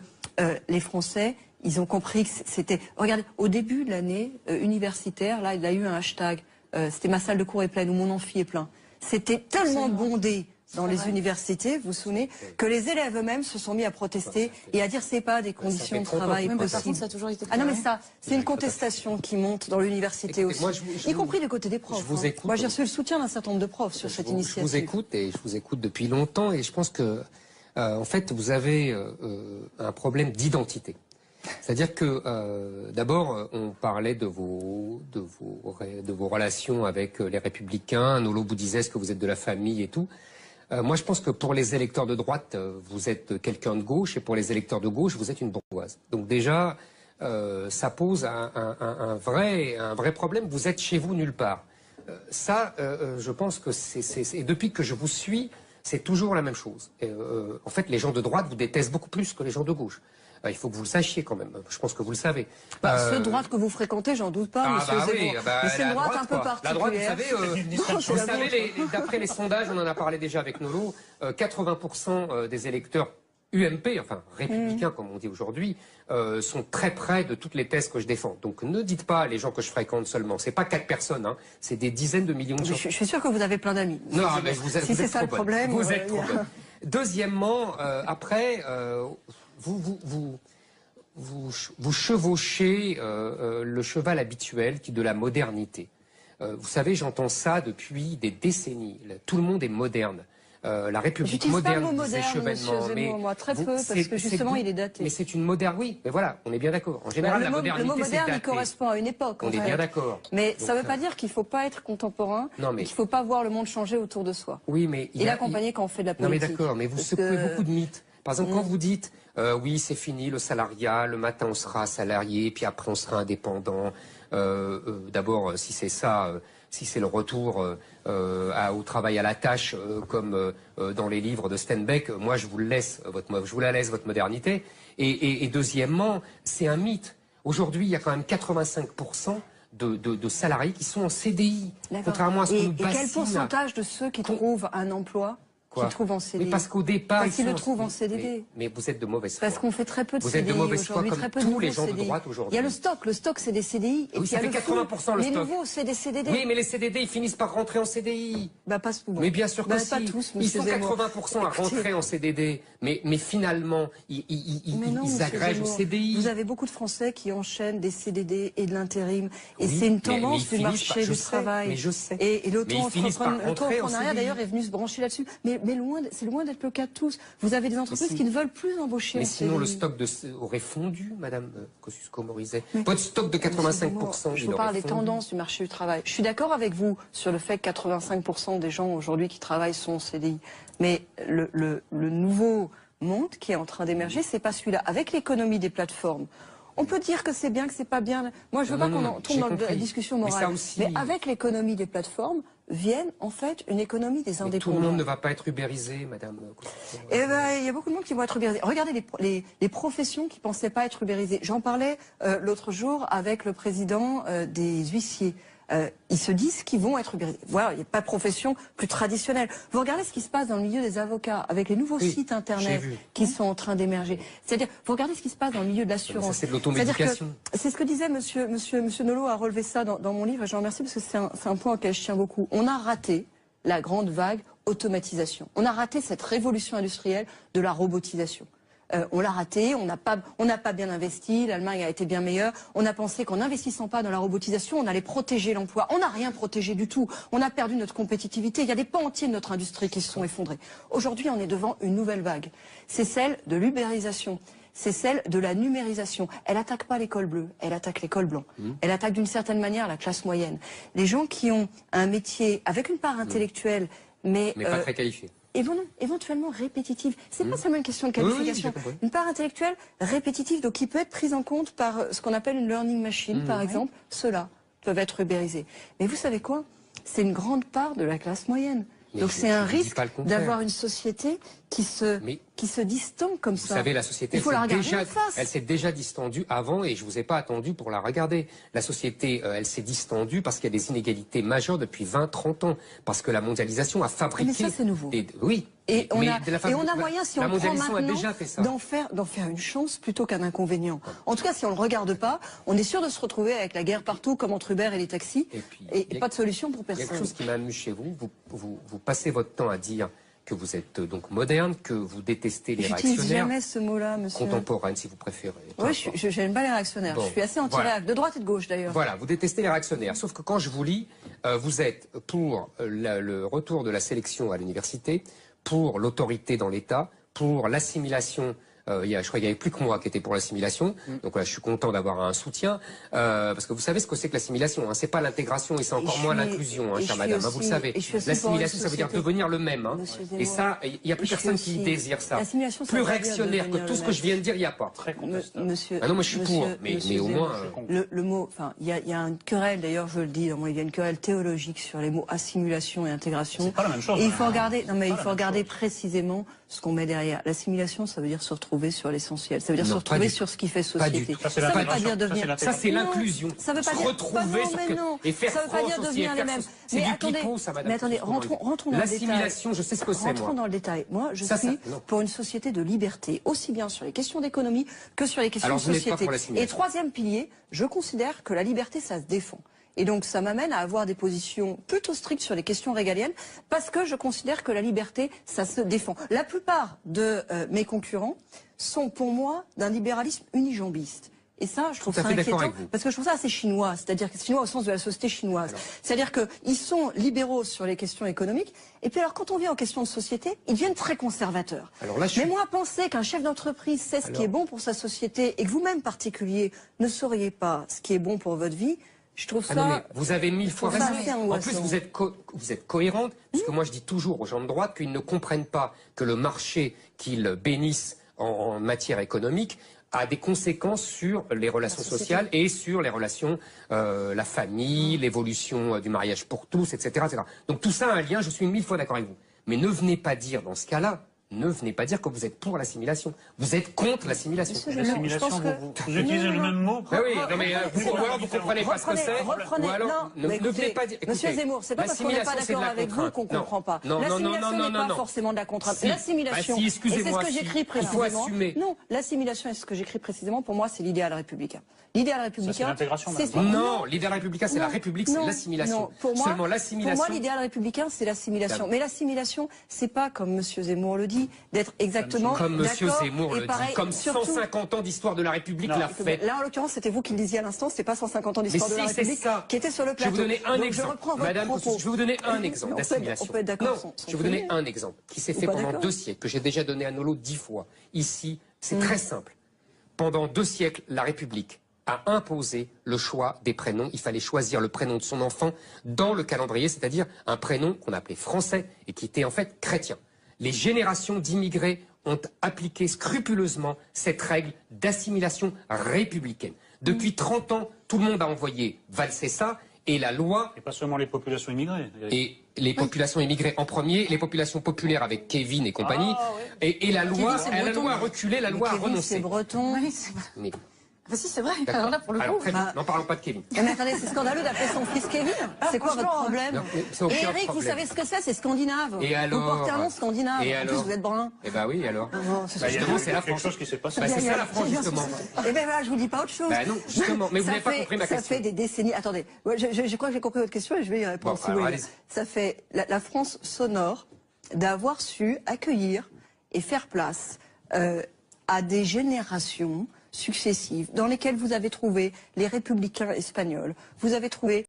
les Français, ils ont compris que c'était... Regardez, au début de l'année universitaire, là, il y a eu un hashtag c'était ma salle de cours est pleine ou mon amphi est plein. C'était tellement bondé dans les universités, vous vous souvenez, que les élèves eux-mêmes se sont mis à protester et à dire c'est pas des conditions de travail possibles. Ça a toujours été Ah non mais ça, c'est une contestation qui monte dans l'université aussi, y compris du côté des profs. Moi j'ai reçu le soutien d'un certain nombre de profs sur cette initiative. Je vous écoute depuis longtemps et je pense que en fait vous avez un problème d'identité. C'est-à-dire que d'abord on parlait de vos relations avec les Républicains. Nolo vous disait ce que vous êtes de la famille et tout. Moi, je pense que pour les électeurs de droite, vous êtes quelqu'un de gauche, et pour les électeurs de gauche, vous êtes une bourgeoise. Donc déjà, ça pose un vrai problème. Vous êtes chez vous nulle part. Je pense que et depuis que je vous suis, c'est toujours la même chose. En fait, les gens de droite vous détestent beaucoup plus que les gens de gauche. Il faut que vous le sachiez quand même. Je pense que vous le savez. Ceux de droite que vous fréquentez, j'en doute pas, monsieur Zemmour. Mais c'est une droite un peu particulière. La droite, vous savez, d'après les sondages, on en a parlé déjà avec Nolo, 80% des électeurs UMP, enfin républicains comme on dit aujourd'hui, sont très près de toutes les thèses que je défends. Donc ne dites pas les gens que je fréquente seulement. C'est pas 4 personnes, hein, c'est des dizaines de millions de gens. Je suis sûr que vous avez plein d'amis. Non, mais si c'est ça le problème, vous êtes trop bonne. Deuxièmement, après, vous chevauchez le cheval habituel qui est de la modernité. Vous savez, j'entends ça depuis des décennies. Tout le monde est moderne. La République moderne, disait Chevènement, mais moi très peu, parce que justement il est daté. Mais c'est une moderne, oui, mais voilà, on est bien d'accord. En général, la modernité, le mot moderne, il correspond à une époque. On est bien d'accord. Mais ça ne veut pas dire qu'il ne faut pas être contemporain, qu'il ne faut pas voir le monde changer autour de soi. Oui, mais et l'accompagner quand on fait de la politique. Non, mais d'accord, mais vous secouez beaucoup de mythes. Par exemple, quand vous dites oui, c'est fini le salariat, le matin on sera salarié, puis après on sera indépendant. D'abord, si c'est ça, si c'est le retour au travail à la tâche, comme dans les livres de Steinbeck, moi je vous la laisse votre modernité. Et deuxièmement, c'est un mythe. Aujourd'hui, il y a quand même 85% de salariés qui sont en CDI, contrairement à ce qu'on nous bassine. Et quel pourcentage de ceux qui trouvent un emploi qui trouvent en CDI? Mais parce qu'au départ, ils le trouvent en CDD. Mais vous êtes de mauvaise foi. Parce qu'on fait très peu de CDI. Vous êtes de mauvaise foi comme très peu tous les gens CDI. de droite aujourd'hui. Il y a le stock c'est des CDI. Oui, ça fait 80% le stock. Les nouveaux, c'est des CDD. Oui, mais les CDD, ils finissent par rentrer en CDI. Pas souvent. Mais bien sûr que si. Pas tous, ils sont 80% à rentrer en CDD. Mais finalement, ils agrègent au CDI. Vous avez beaucoup de Français qui enchaînent des CDD et de l'intérim. Et c'est une tendance du marché du travail. Mais je sais. Et l'auto-entrepreneuriat, d'ailleurs, est venu se brancher là-dessus. Mais c'est loin d'être le cas de tous. Vous avez des entreprises qui ne veulent plus embaucher. Mais sinon, le stock aurait fondu, Madame Kosciusko-Morizet. Votre stock de 85%. Je vous parle des tendances du marché du travail. Je suis d'accord avec vous sur le fait que 85% des gens aujourd'hui qui travaillent sont en CDI. Mais le nouveau monde qui est en train d'émerger, c'est pas celui-là. Avec l'économie des plateformes, on peut dire que c'est bien, que c'est pas bien. Moi, je veux pas qu'on tombe dans la discussion morale. Mais avec l'économie des plateformes, viennent en fait une économie des indépendants. Mais tout le monde ne va pas être ubérisé, Madame. Eh ben, il y a beaucoup de monde qui vont être ubérisés. Regardez les professions qui pensaient pas être ubérisées. J'en parlais l'autre jour avec le président des huissiers. Ils se disent qu'ils vont être ubérisés. Voilà, il n'y a pas de profession plus traditionnelle. Vous regardez ce qui se passe dans le milieu des avocats, avec les nouveaux sites internet qui sont en train d'émerger. C'est-à-dire, vous regardez ce qui se passe dans le milieu de l'assurance. C'est de l'automédication. C'est ce que disait Monsieur Nolot a relevé ça dans mon livre, et je le remercie parce que c'est un point auquel je tiens beaucoup. On a raté la grande vague automatisation. On a raté cette révolution industrielle de la robotisation. On l'a raté, on n'a pas bien investi, l'Allemagne a été bien meilleure. On a pensé qu'en n'investissant pas dans la robotisation, on allait protéger l'emploi. On n'a rien protégé du tout. On a perdu notre compétitivité. Il y a des pans entiers de notre industrie qui se sont effondrés. Aujourd'hui, on est devant une nouvelle vague. C'est celle de l'ubérisation. C'est celle de la numérisation. Elle attaque pas l'école bleue, elle attaque l'école blanc. Elle attaque d'une certaine manière la classe moyenne. Les gens qui ont un métier avec une part intellectuelle, mais pas très qualifiée. Éventuellement répétitive. C'est pas seulement une question de qualification. Une part intellectuelle répétitive, donc qui peut être prise en compte par ce qu'on appelle une learning machine, par exemple. Ceux-là peuvent être ubérisés. Mais vous savez quoi? C'est une grande part de la classe moyenne. Donc c'est un risque d'avoir une société qui qui se distend comme ça. Vous savez, la société, elle s'est déjà distendue avant et je vous ai pas attendu pour la regarder. La société, elle s'est distendue parce qu'il y a des inégalités majeures depuis 20-30 ans. Parce que la mondialisation a fabriqué... Mais ça, c'est nouveau. Oui. Et on a moyen, si on prend maintenant, d'en faire une chance plutôt qu'un inconvénient. En tout cas, si on ne le regarde pas, on est sûr de se retrouver avec la guerre partout, comme entre Uber et les taxis, et pas de solution pour personne. Il y a quelque chose qui m'amuse chez vous. Vous passez votre temps à dire que vous êtes donc moderne, que vous détestez les réactionnaires. J'utilise jamais ce mot-là, monsieur. Contemporaine, si vous préférez. Oui, je n'aime pas les réactionnaires. Bon, je suis assez anti-réac, de droite et de gauche d'ailleurs. Voilà, vous détestez les réactionnaires. Sauf que quand je vous lis, vous êtes pour le retour de la sélection à l'université, pour l'autorité dans l'État, pour l'assimilation. Je crois qu'il n'y avait plus que moi qui était pour l'assimilation. Donc là, je suis content d'avoir un soutien. Parce que vous savez ce que c'est que l'assimilation. Hein. C'est pas l'intégration et c'est encore moins l'inclusion, hein, chère madame. Vous le savez. L'assimilation, ça veut dire devenir le même. Hein. Et ça, il n'y a plus personne qui désire ça. Plus réactionnaire que tout ce que je viens de dire, il n'y a pas. Très contestable. Ah non, moi je suis pour. Mais au moins... Le mot, enfin, il y a une querelle, d'ailleurs, je le dis, il y a une querelle théologique sur les mots assimilation et intégration. C'est pas la même chose. Et il faut regarder, il faut regarder précisément ce qu'on met derrière. L'assimilation, ça veut dire se retrouver sur l'essentiel. Ça veut dire se retrouver sur ce qui fait société. Ça veut pas dire devenir. Ça, c'est l'inclusion. Ça veut pas dire retrouver et faire France aussi, devenir les mêmes. C'est du pipeau, ça, madame. Mais attendez, rentrons dans le détail. L'assimilation, je sais ce que c'est, moi. Rentrons dans le détail. Moi, je suis pour une société de liberté, aussi bien sur les questions d'économie que sur les questions de société. Et troisième pilier, je considère que la liberté, ça se défend. Et donc ça m'amène à avoir des positions plutôt strictes sur les questions régaliennes parce que je considère que la liberté, ça se défend. La plupart de mes concurrents sont pour moi d'un libéralisme unijambiste. Et ça, je trouve ça inquiétant, parce que je trouve ça assez chinois, c'est-à-dire que c'est chinois au sens de la société chinoise. C'est-à-dire qu'ils sont libéraux sur les questions économiques, et puis alors quand on vient aux questions de société, ils deviennent très conservateurs. Mais moi, penser qu'un chef d'entreprise sait ce qui est bon pour sa société, et que vous-même, particulier, ne sauriez pas ce qui est bon pour votre vie, je trouve ça... non, mais vous avez 1000 fois raison. En plus, vous êtes cohérente, parce que moi je dis toujours aux gens de droite qu'ils ne comprennent pas que le marché qu'ils bénissent en matière économique a des conséquences sur les relations sociales et sur les relations, la famille, l'évolution du mariage pour tous, etc., etc. Donc tout ça a un lien, je suis 1000 fois d'accord avec vous. Mais ne venez pas dire dans ce cas-là, ne venez pas dire que vous êtes pour l'assimilation. Vous êtes contre l'assimilation. L'assimilation, vous utilisez le même mot. Ah oui, non mais ou alors vous comprenez pas ce que c'est. Ou alors ne venez pas dire. Monsieur Zemmour, c'est pas parce qu'on n'est pas d'accord avec vous qu'on comprend pas. L'assimilation n'est pas forcément de la contrainte. L'assimilation, et c'est ce que j'écris précisément. Non, l'assimilation et ce que j'écris précisément, pour moi, c'est l'idéal républicain. L'idéal républicain, c'est l'intégration. Non, l'idéal républicain, c'est la République, c'est l'assimilation. Seulement l'assimilation. Pour moi, l'idéal républicain, c'est l'assimilation. Mais l'assimilation, c'est pas comme Monsieur Zemmour le dit, d'être exactement comme Monsieur Zemmour le dit, comme 150 ans d'histoire de la République l'a fait. Là, en l'occurrence, c'était vous qui le disiez à l'instant, c'était pas 150 ans d'histoire de la République qui était sur le plateau. Je vais vous donner un exemple. Madame, je vais vous donner un exemple d'assimilation. On peut être d'accord. Je vais vous donner un exemple qui s'est fait pendant 2 siècles, que j'ai déjà donné à Nolo 10 fois. Ici, c'est très simple. Pendant 2 siècles, la République a imposé le choix des prénoms. Il fallait choisir le prénom de son enfant dans le calendrier, c'est-à-dire un prénom qu'on appelait français et qui était en fait chrétien. Les générations d'immigrés ont appliqué scrupuleusement cette règle d'assimilation républicaine. Depuis 30 ans, tout le monde a envoyé valser ça, et la loi... Et pas seulement les populations immigrées. Et les populations immigrées en premier, les populations populaires avec Kevin et compagnie, et la loi a reculé, la loi a renoncé. C'est breton. Mais... Ah si, c'est vrai. Alors là, pour le coup... N'en parlons pas de Kevin. Mais attendez, c'est scandaleux d'appeler son fils Kevin. C'est quoi votre problème? Et Eric, vous savez ce que c'est scandinave. Et alors? Vous portez un nom scandinave. Et en plus, vous êtes brun. Eh ben oui, alors. Justement, c'est la France. Chose qui s'est passé. C'est ça la France, justement. Eh ben voilà, je vous dis pas autre chose. Ben non, justement. Mais vous n'avez pas compris ma question. Ça fait des décennies. Attendez, je crois que j'ai compris votre question et je vais y répondre si vous voulez. Ça fait la France s'honore d'avoir su accueillir et faire place à des générations successives, dans lesquelles vous avez trouvé les républicains espagnols, vous avez trouvé...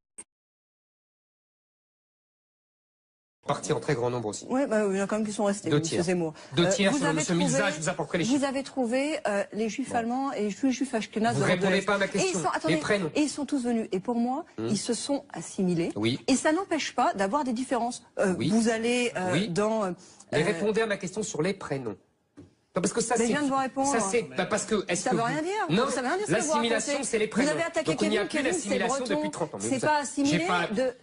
Partis en très grand nombre aussi. Oui, il y en a quand même qui sont restés, M. Zemmour. 2 tiers sur M. Milza, je vous apporterai les chiffres. Vous avez trouvé les juifs allemands et les juifs ashkénazes. Vous ne répondez pas à ma question. Les prénoms. Et ils sont tous venus. Et pour moi, ils se sont assimilés. Oui. Et ça n'empêche pas d'avoir des différences. Vous allez dans... Mais répondez à ma question sur les prénoms. Non, parce que ça, mais je viens de vous répondre. Ça, c'est parce que. Ça veut rien dire. Non, ça veut rien dire. L'assimilation, c'est les prénoms. Vous avez attaqué Donc, il n'y a Kevin. plus l'assimilation depuis 30 ans. C'est pas assimilé de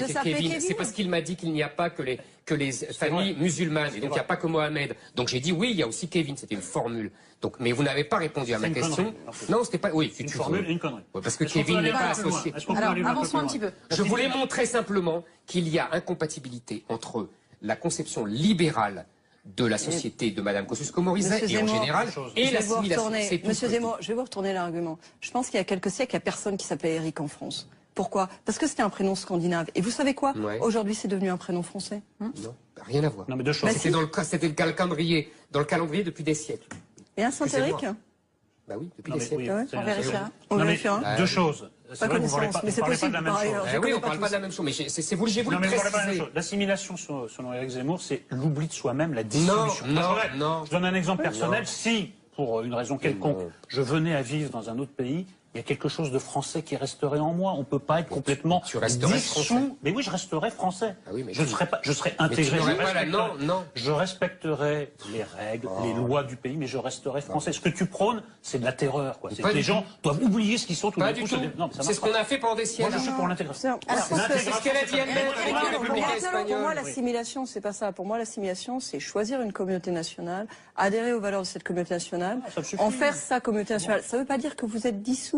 s'appeler Kevin. C'est parce qu'il m'a dit qu'il n'y a pas que les familles musulmanes. Et donc, il n'y a pas que Mohamed. Donc, j'ai dit oui, il y a aussi Kevin. C'était une formule. Donc, mais vous n'avez pas répondu à ma question. Non, c'était pas. Oui, une formule et une connerie. Parce que Kevin n'est pas associé. Alors, avançons un petit peu. Je voulais montrer simplement qu'il y a incompatibilité entre la conception libérale de la société de Mme Kosciusko-Morizet et en général, et l'assimilation. Monsieur Zemmour, je vais vous retourner l'argument. Je pense qu'il y a quelques siècles, il n'y a personne qui s'appelait Eric en France. Pourquoi? Parce que c'était un prénom scandinave. Et vous savez quoi? Aujourd'hui, c'est devenu un prénom français. Non, rien à voir. Non, mais deux choses. C'était le calendrier depuis des siècles. Et un Saint-Éric? Bah oui, depuis des siècles. On vérifiera. On vérifiera. Deux choses. Pas connaissance, mais c'est possible. Oui, on parle pas de la même chose, mais c'est vous, j'ai voulu préciser. L'assimilation, selon Éric Zemmour, c'est l'oubli de soi-même, la dissolution. Non. Je donne un exemple personnel. Si, pour une raison quelconque, je venais à vivre dans un autre pays, il y a quelque chose de français qui resterait en moi. On ne peut pas être complètement dissous. Mais oui, je resterais français. Ah oui, mais je serais intégré. Non. Je respecterais les règles, les lois du pays, mais je resterais français. Ce que tu prônes, c'est de la terreur. C'est que les gens doivent oublier ce qu'ils sont. Pas du tout. C'est ce qu'on a fait pendant des siècles. Moi, je suis pour l'intégration. C'est ce qu'elle a dit elle-même avec les républicains espagnols. Pour moi, l'assimilation, c'est pas ça. Pour moi, l'assimilation, c'est choisir une communauté nationale, adhérer aux valeurs de cette communauté nationale, en faire sa communauté nationale. Ça ne veut pas dire que vous êtes dissous.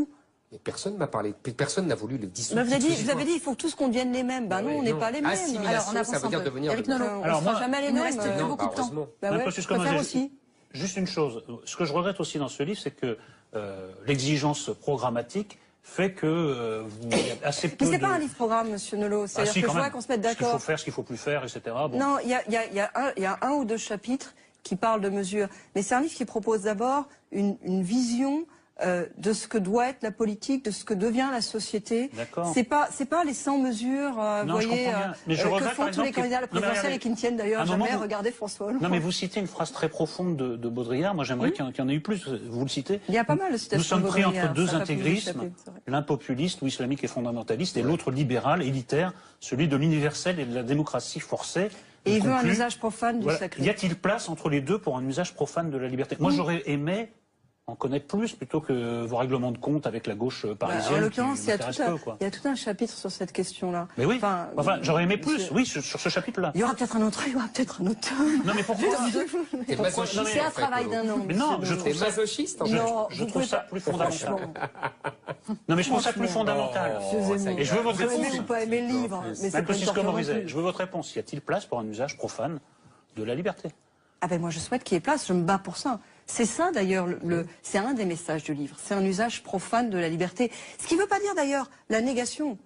Mais personne m'a parlé, personne n'a voulu le dissoudre. Vous avez dit, il faut tous qu'on devienne les mêmes. Ben non, on n'est pas les mêmes. Assimilation, ça veut dire devenir Éric Nolot, alors moi, jamais les mêmes. Il ne reste plus beaucoup de temps. Je préfère aussi. Juste une chose, ce que je regrette aussi dans ce livre, c'est que l'exigence programmatique fait que vous avez assez peu. Mais c'est pas un livre-programme, Monsieur Nolot. C'est-à-dire qu'il faudrait qu'on se mette d'accord. Ce qu'il faut faire, ce qu'il ne faut plus faire, etc. Bon. Non, il y a un ou deux chapitres qui parlent de mesures. Mais c'est un livre qui propose d'abord une vision de ce que doit être la politique, de ce que devient la société. C'est pas les 100 mesures, vous voyez, que font tous les candidats à la présidentielle et qui ne tiennent d'ailleurs jamais. Regardez François Hollande. Non, mais vous citez une phrase très profonde de Baudrillard. Moi, j'aimerais qu'il y en ait eu plus. Vous le citez. Il y a pas mal de citations. Nous sommes pris entre deux intégrismes, l'un populiste ou islamique et fondamentaliste, et l'autre libéral, élitaire, celui de l'universel et de la démocratie forcée. Et il veut un usage profane du sacré. Y a-t-il place entre les deux pour un usage profane de la liberté? Moi, j'aurais aimé en connaître plus plutôt que vos règlements de compte avec la gauche parisienne. En l'occurrence, il y a tout un chapitre sur cette question-là. Mais oui, j'aurais aimé plus, oui, sur ce chapitre-là. Il y aura peut-être un autre, Non, mais pourquoi C'est un travail d'un an. Mais non, je trouve ça masochiste. Je trouve ça plus fondamental. Non, mais je trouve ça plus fondamental. Et je veux votre réponse. Je n'ai pas aimé le livre. Je veux votre réponse. Y a-t-il place pour un usage profane de la liberté? Ah ben moi, je souhaite qu'il y ait place. Je me bats pour ça. C'est ça d'ailleurs, c'est un des messages du livre, c'est un usage profane de la liberté. Ce qui ne veut pas dire d'ailleurs la négation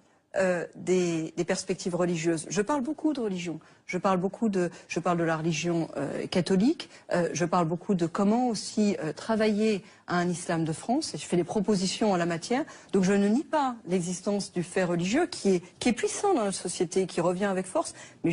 des perspectives religieuses. Je parle beaucoup de religion, je parle de la religion catholique, je parle beaucoup de comment aussi travailler à un islam de France, et je fais des propositions en la matière. Donc je ne nie pas l'existence du fait religieux qui est puissant dans notre société, qui revient avec force, mais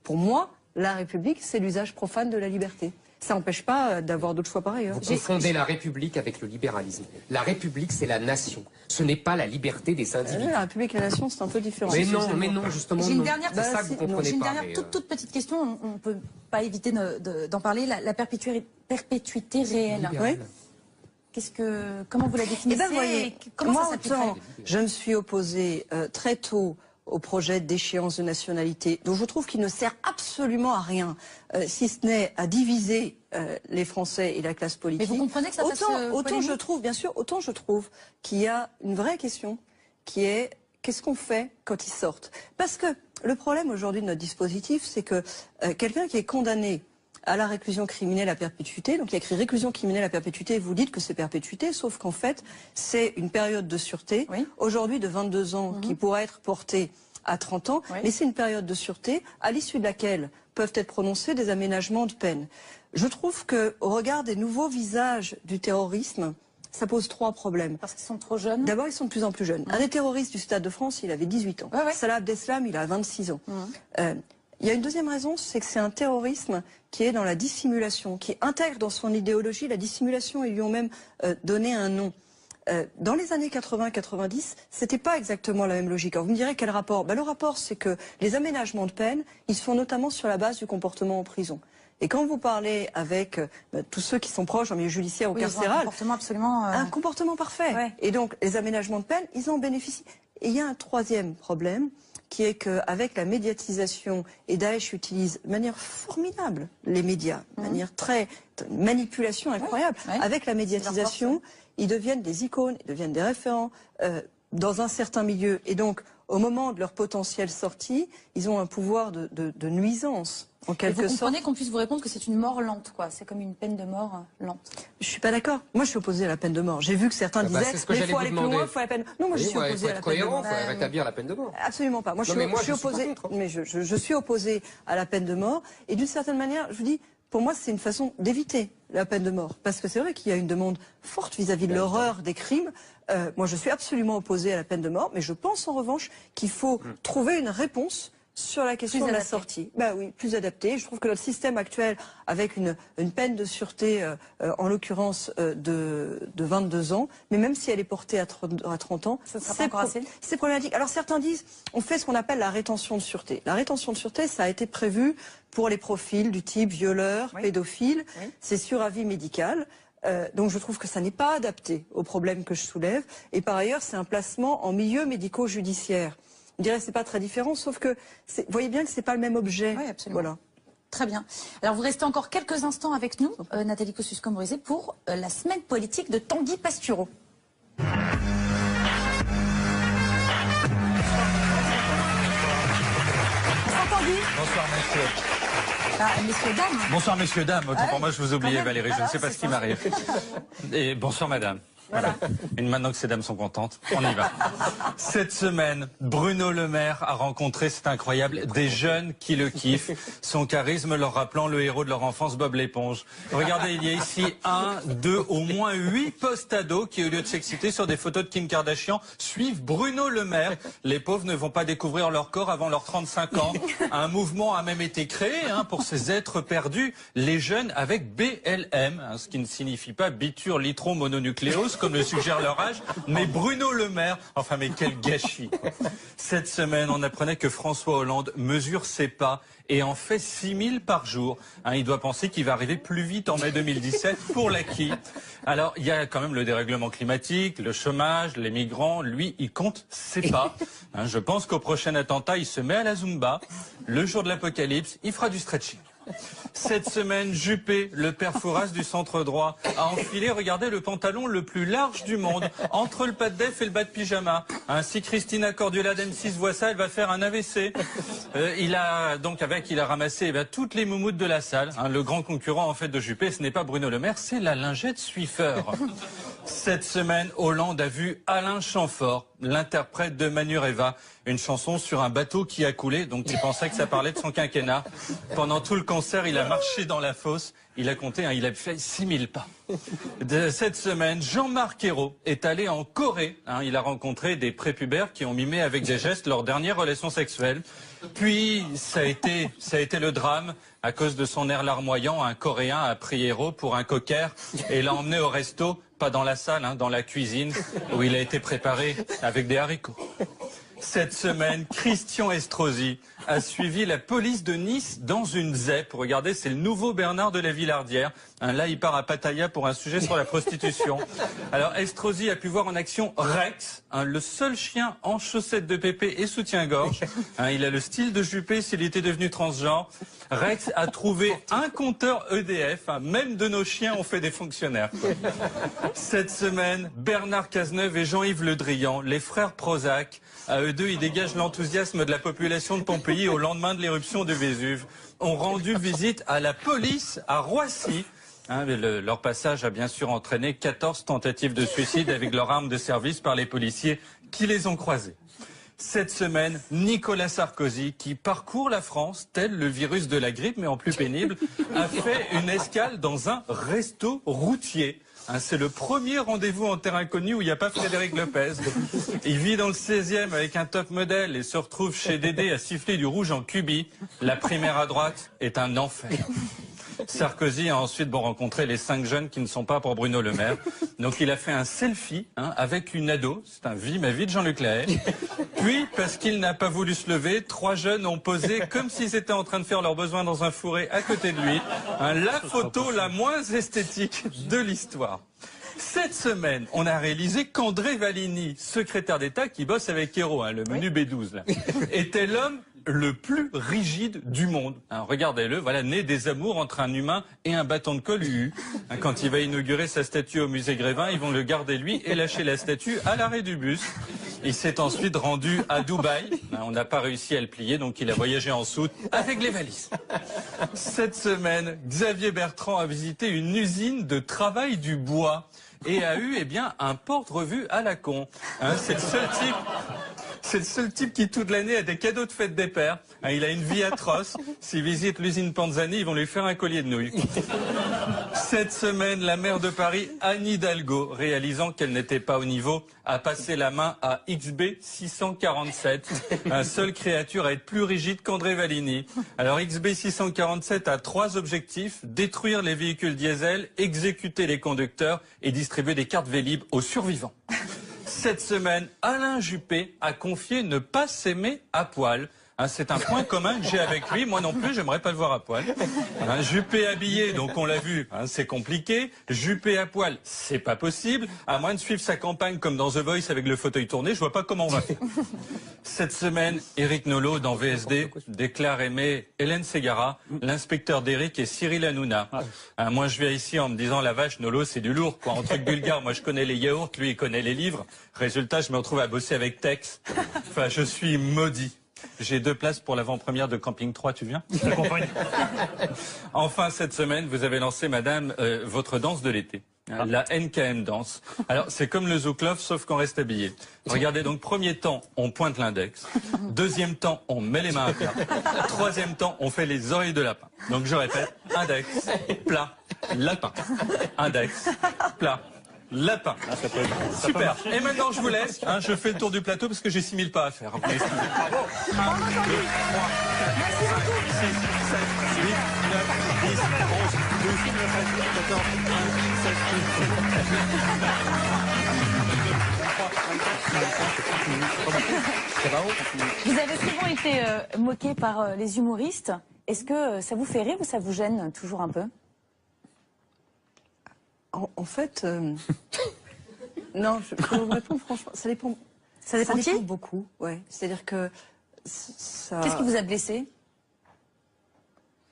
pour moi, la République, c'est l'usage profane de la liberté. Ça n'empêche pas d'avoir d'autres choix pareils. Vous confondez la République avec le libéralisme. La République, c'est la nation. Ce n'est pas la liberté des individus. La République et la nation, c'est un peu différent. Mais non, justement, j'ai une dernière, c'est ça que vous comprenez pas. J'ai une dernière toute petite question, on ne peut pas éviter d'en parler, la perpétuité réelle. Oui. Comment vous la définissez? Eh ben, voyez, comment moi, autant je me suis opposée très tôt au projet d'échéance de nationalité, dont je trouve qu'il ne sert absolument à rien, si ce n'est à diviser les Français et la classe politique. Mais vous comprenez que ça fasse autant je trouve, bien sûr, autant je trouve qu'il y a une vraie question qui est qu'est-ce qu'on fait quand ils sortent? Parce que le problème aujourd'hui de notre dispositif, c'est que quelqu'un qui est condamné à la réclusion criminelle à perpétuité, donc il y a écrit réclusion criminelle à perpétuité, vous dites que c'est perpétuité, sauf qu'en fait, c'est une période de sûreté, aujourd'hui de 22 ans, qui pourrait être portée à 30 ans, mais c'est une période de sûreté à l'issue de laquelle peuvent être prononcés des aménagements de peine. Je trouve qu'au regard des nouveaux visages du terrorisme, ça pose trois problèmes. Parce qu'ils sont trop jeunes? D'abord, ils sont de plus en plus jeunes. Un des terroristes du Stade de France, il avait 18 ans. Salah Abdeslam, il a 26 ans. Il y a une deuxième raison, c'est que c'est un terrorisme qui est dans la dissimulation, qui intègre dans son idéologie la dissimulation. Ils lui ont même donné un nom. Dans les années 80-90, c'était pas exactement la même logique. Alors vous me direz quel rapport? Le rapport, c'est que les aménagements de peine, ils se font notamment sur la base du comportement en prison. Et quand vous parlez avec tous ceux qui sont proches en milieu judiciaire ou carcéral, un comportement absolument... un comportement parfait. Ouais. Et donc, les aménagements de peine, ils en bénéficient. Et il y a un troisième problème, qui est qu'avec la médiatisation, et Daesh utilise de manière formidable les médias, de manière manipulation incroyable. Avec la médiatisation, ils deviennent des icônes, ils deviennent des référents dans un certain milieu. Et donc, au moment de leur potentielle sortie, ils ont un pouvoir de nuisance, en quelque sorte. Vous comprenez qu'on puisse vous répondre que c'est une mort lente, quoi. C'est comme une peine de mort lente. Je suis pas d'accord. Moi, je suis opposée à la peine de mort. J'ai vu que certains disaient, mais il faut aller plus loin, il faut la peine. Non, moi, je suis opposée à la peine de mort. Il faut rétablir la peine de mort. Absolument pas. Moi, je suis opposée. Mais je suis opposée à la peine de mort. Et d'une certaine manière, je vous dis, pour moi, c'est une façon d'éviter la peine de mort. Parce que c'est vrai qu'il y a une demande forte vis-à-vis de l'horreur des crimes. Moi, je suis absolument opposée à la peine de mort, mais je pense en revanche qu'il faut trouver une réponse sur la question de la sortie. Bah oui, plus adaptée. Je trouve que notre système actuel, avec une peine de sûreté, en l'occurrence de 22 ans, mais même si elle est portée à 30 ans, c'est problématique. Alors certains disent, on fait ce qu'on appelle la rétention de sûreté. La rétention de sûreté, ça a été prévu pour les profils du type violeur, pédophile. C'est sur avis médical. Donc je trouve que ça n'est pas adapté au problème que je soulève. Et par ailleurs, c'est un placement en milieu médico-judiciaire. On dirait que c'est pas très différent, sauf que vous voyez bien que c'est pas le même objet. Oui, absolument. Voilà. Très bien. Alors vous restez encore quelques instants avec nous, Nathalie Kosciusko-Morizet, pour la semaine politique de Tanguy Pastureau. Bonsoir Tanguy. Bonsoir messieurs. Messieurs, dames. Bonsoir messieurs, dames. Autant pour moi je vous oubliais Valérie, je ne sais pas ce qui m'arrive. Et bonsoir madame. Voilà. Et maintenant que ces dames sont contentes, on y va. Cette semaine, Bruno Le Maire a rencontré, c'est incroyable, des jeunes qui le kiffent. Son charisme leur rappelant le héros de leur enfance, Bob l'éponge. Regardez, il y a ici 1, 2, au moins 8 post-ados qui, au lieu de s'exciter sur des photos de Kim Kardashian, suivent Bruno Le Maire. Les pauvres ne vont pas découvrir leur corps avant leurs 35 ans. Un mouvement a même été créé pour ces êtres perdus, les jeunes avec BLM, ce qui ne signifie pas biturlitro-mononucléose, comme le suggère leur âge, mais Bruno Le Maire. Enfin, mais quel gâchis. Cette semaine, on apprenait que François Hollande mesure ses pas et en fait 6000 par jour. Il doit penser qu'il va arriver plus vite en mai 2017 pour l'acquis. Alors, il y a quand même le dérèglement climatique, le chômage, les migrants. Lui, il compte ses pas. Je pense qu'au prochain attentat, il se met à la Zumba. Le jour de l'apocalypse, il fera du stretching. Cette semaine, Juppé, le père Fouras du centre droit, a enfilé, regardez, le pantalon le plus large du monde, entre le pas de def et le bas de pyjama. Si Christina Cordula d'M6 voit ça, elle va faire un AVC. Il a ramassé toutes les moumoutes de la salle. Le grand concurrent en fait de Juppé, ce n'est pas Bruno Le Maire, c'est la lingette Swiffer. Cette semaine, Hollande a vu Alain Chamfort, l'interprète de Manureva, une chanson sur un bateau qui a coulé, donc il pensait que ça parlait de son quinquennat. Pendant tout le concert, il a marché dans la fosse, il a compté, il a fait 6000 pas. Cette semaine, Jean-Marc Ayrault est allé en Corée. Il a rencontré des prépubères qui ont mimé avec des gestes leur dernière relation sexuelle. Puis, ça a été le drame. À cause de son air larmoyant, un Coréen a pris Ayrault pour un cocker et l'a emmené au resto, pas dans la salle, dans la cuisine, où il a été préparé avec des haricots. Cette semaine, Christian Estrosi a suivi la police de Nice dans une ZEP. Regardez, c'est le nouveau Bernard de la Villardière. Là, il part à Pattaya pour un sujet sur la prostitution. Alors, Estrosi a pu voir en action Rex, le seul chien en chaussettes de pépé et soutien-gorge. Il a le style de Juppé s'il était devenu transgenre. Rex a trouvé un compteur EDF. Même de nos chiens, on fait des fonctionnaires. Cette semaine, Bernard Cazeneuve et Jean-Yves Le Drian, les frères Prozac, à eux deux, ils dégagent l'enthousiasme de la population de Pompéi au lendemain de l'éruption du Vésuve, ont rendu visite à la police à Roissy. Leur passage a bien sûr entraîné 14 tentatives de suicide avec leur arme de service par les policiers qui les ont croisés. Cette semaine, Nicolas Sarkozy, qui parcourt la France, tel le virus de la grippe, mais en plus pénible, a fait une escale dans un resto routier. C'est le premier rendez-vous en terre inconnue où il n'y a pas Frédéric Lopez. Il vit dans le 16e avec un top modèle et se retrouve chez Dédé à siffler du rouge en cubi. La primaire à droite est un enfer. Sarkozy a ensuite rencontré les 5 jeunes qui ne sont pas pour Bruno Le Maire. Donc il a fait un selfie avec une ado, c'est un vie ma vie de Jean-Luc Lahaye. Puis, parce qu'il n'a pas voulu se lever, 3 jeunes ont posé comme s'ils étaient en train de faire leurs besoins dans un fourré à côté de lui. La photo la moins esthétique de l'histoire. Cette semaine, on a réalisé qu'André Valigny, secrétaire d'État qui bosse avec Hérault, le menu B12, là, était l'homme le plus rigide du monde. Regardez-le, voilà, né des amours entre un humain et un bâton de colle UU. Quand il va inaugurer sa statue au musée Grévin, ils vont le garder lui et lâcher la statue à l'arrêt du bus. Il s'est ensuite rendu à Dubaï. On n'a pas réussi à le plier, donc il a voyagé en soute avec les valises. Cette semaine, Xavier Bertrand a visité une usine de travail du bois et a eu un porte-revue à la con. C'est le seul type qui toute l'année a des cadeaux de fête des pères. Il a une vie atroce. S'il visite l'usine Panzani, ils vont lui faire un collier de nouilles. Cette semaine, la maire de Paris, Anne Hidalgo, réalisant qu'elle n'était pas au niveau, a passé la main à XB 647, un seule créature à être plus rigide qu'André Valigny. Alors XB 647 a 3 objectifs: détruire les véhicules diesel, exécuter les conducteurs et distribuer des cartes Vélib aux survivants. Cette semaine, Alain Juppé a confié ne pas s'aimer à poil. C'est un point commun que j'ai avec lui. Moi non plus, j'aimerais pas le voir à poil. Juppé habillé, donc on l'a vu, c'est compliqué. Juppé à poil, c'est pas possible. À moins de suivre sa campagne comme dans The Voice avec le fauteuil tourné, je vois pas comment on va faire. Cette semaine, Éric Nolot, dans VSD, déclare aimer Hélène Ségara, l'inspecteur d'Éric et Cyril Hanouna. Moi, je viens ici en me disant, la vache, Nolot, c'est du lourd, quoi. En truc bulgare, moi, je connais les yaourts, lui, il connaît les livres. Résultat, je me retrouve à bosser avec Tex. Enfin, je suis maudit. J'ai 2 places pour l'avant-première de Camping 3, tu viens? Enfin, cette semaine, vous avez lancé, madame, votre danse de l'été. La NKM danse. Alors, c'est comme le Zouklof, sauf qu'on reste habillé. Regardez, donc, premier temps, on pointe l'index. Deuxième temps, on met les mains à plat. Troisième temps, on fait les oreilles de lapin. Donc, je répète, index, plat, lapin. Index, plat. Lapin. Super. Et maintenant, je vous laisse. Je fais le tour du plateau parce que j'ai 6000 pas à faire. Bravo. 1, 2, 3, 4, 5, 6, 7, 8, 9, 10, 11, 12, 13, 14, 15, 16, 17, 18, 19, 20, 21, 22, 23, 24, 25, 26, 27, 28, 29, 30. Vous avez souvent été moqué par les humoristes. Est-ce que ça vous fait rire ou ça vous gêne toujours un peu? En fait, non, je vous réponds franchement, ça dépend. Ça dépend beaucoup, ouais. C'est-à-dire que ça... Qu'est-ce qui vous a blessé?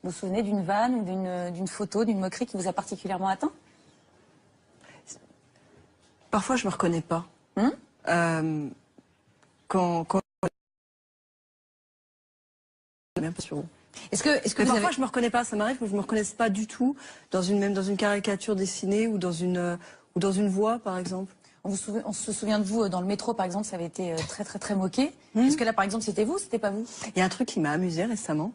Vous vous souvenez d'une vanne ou d'une photo, d'une moquerie qui vous a particulièrement atteint? Parfois, je me reconnais pas. Quand... Même pas sur vous. Est-ce que parfois je me reconnais pas, ça m'arrive que je me reconnaisse pas du tout même dans une caricature dessinée ou dans une voix par exemple. On se souvient de vous dans le métro par exemple, ça avait été très moqué. Est-ce que là par exemple c'était vous, c'était pas vous? Il y a un truc qui m'a amusé récemment,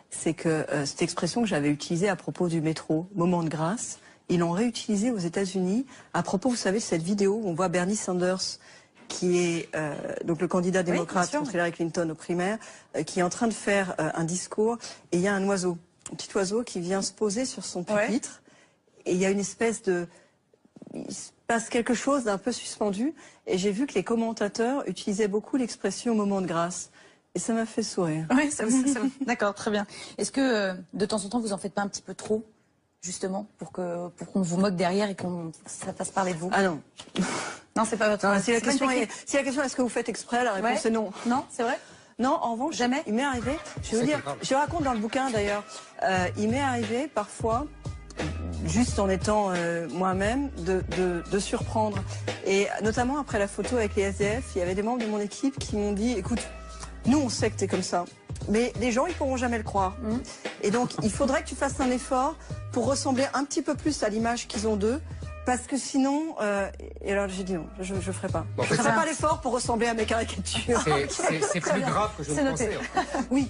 c'est que cette expression que j'avais utilisée à propos du métro, moment de grâce, ils l'ont réutilisée aux États-Unis à propos, vous savez, de cette vidéo où on voit Bernie Sanders, qui est donc le candidat démocrate contre Hillary Clinton aux primaires, qui est en train de faire un discours, et il y a un oiseau, un petit oiseau qui vient se poser sur son pupitre, et il y a une espèce de... Il se passe quelque chose d'un peu suspendu, et j'ai vu que les commentateurs utilisaient beaucoup l'expression moment de grâce. Et ça m'a fait sourire. Oui, d'accord, très bien. Est-ce que de temps en temps vous en faites pas un petit peu trop, justement, pour qu'on vous moque derrière et qu'on ça fasse parler de vous? Ah non. Non, c'est pas votre... Si la question est-ce que vous faites exprès, la réponse est non. Non, c'est vrai? Non, en revanche, jamais. Il m'est arrivé, je vais vous dire, je raconte dans le bouquin d'ailleurs, il m'est arrivé parfois, juste en étant moi-même, de surprendre. Et notamment après la photo avec les SDF, il y avait des membres de mon équipe qui m'ont dit, écoute, nous on sait que t'es comme ça, mais les gens ils pourront jamais le croire. Et donc il faudrait que tu fasses un effort pour ressembler un petit peu plus à l'image qu'ils ont d'eux. Parce que sinon, et alors j'ai dit non, je ne ferai pas. Bon, je ne ferai pas l'effort pour ressembler à mes caricatures. C'est plus grave que je ne pensais. Oui,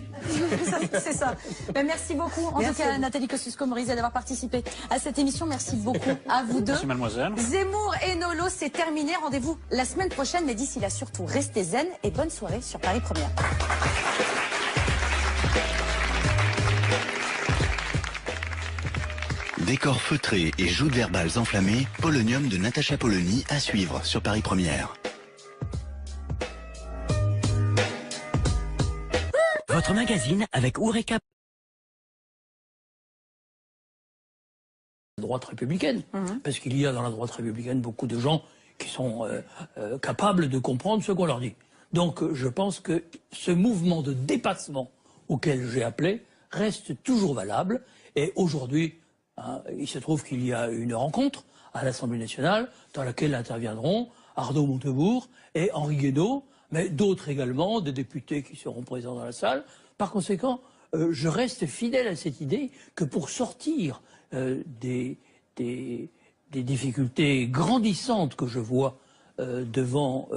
c'est ça. Ben, merci beaucoup, en tout cas, Nathalie Kosciusko-Morizet, d'avoir participé à cette émission. Merci beaucoup à vous deux. Merci, mademoiselle. Zemmour et Nolo, c'est terminé. Rendez-vous la semaine prochaine. Mais d'ici là, surtout, restez zen et bonne soirée sur Paris Première. décors feutrés et joutes verbales enflammées, Polonium de Natacha Polony à suivre sur Paris Première. Votre magazine avec Oureka. Droite républicaine, parce qu'il y a dans la droite républicaine beaucoup de gens qui sont capables de comprendre ce qu'on leur dit. Donc je pense que ce mouvement de dépassement auquel j'ai appelé reste toujours valable. Et aujourd'hui, il se trouve qu'il y a une rencontre à l'Assemblée nationale dans laquelle interviendront Arnaud Montebourg et Henri Guédot, mais d'autres également, des députés qui seront présents dans la salle. Par conséquent, je reste fidèle à cette idée que pour sortir des difficultés grandissantes que je vois devant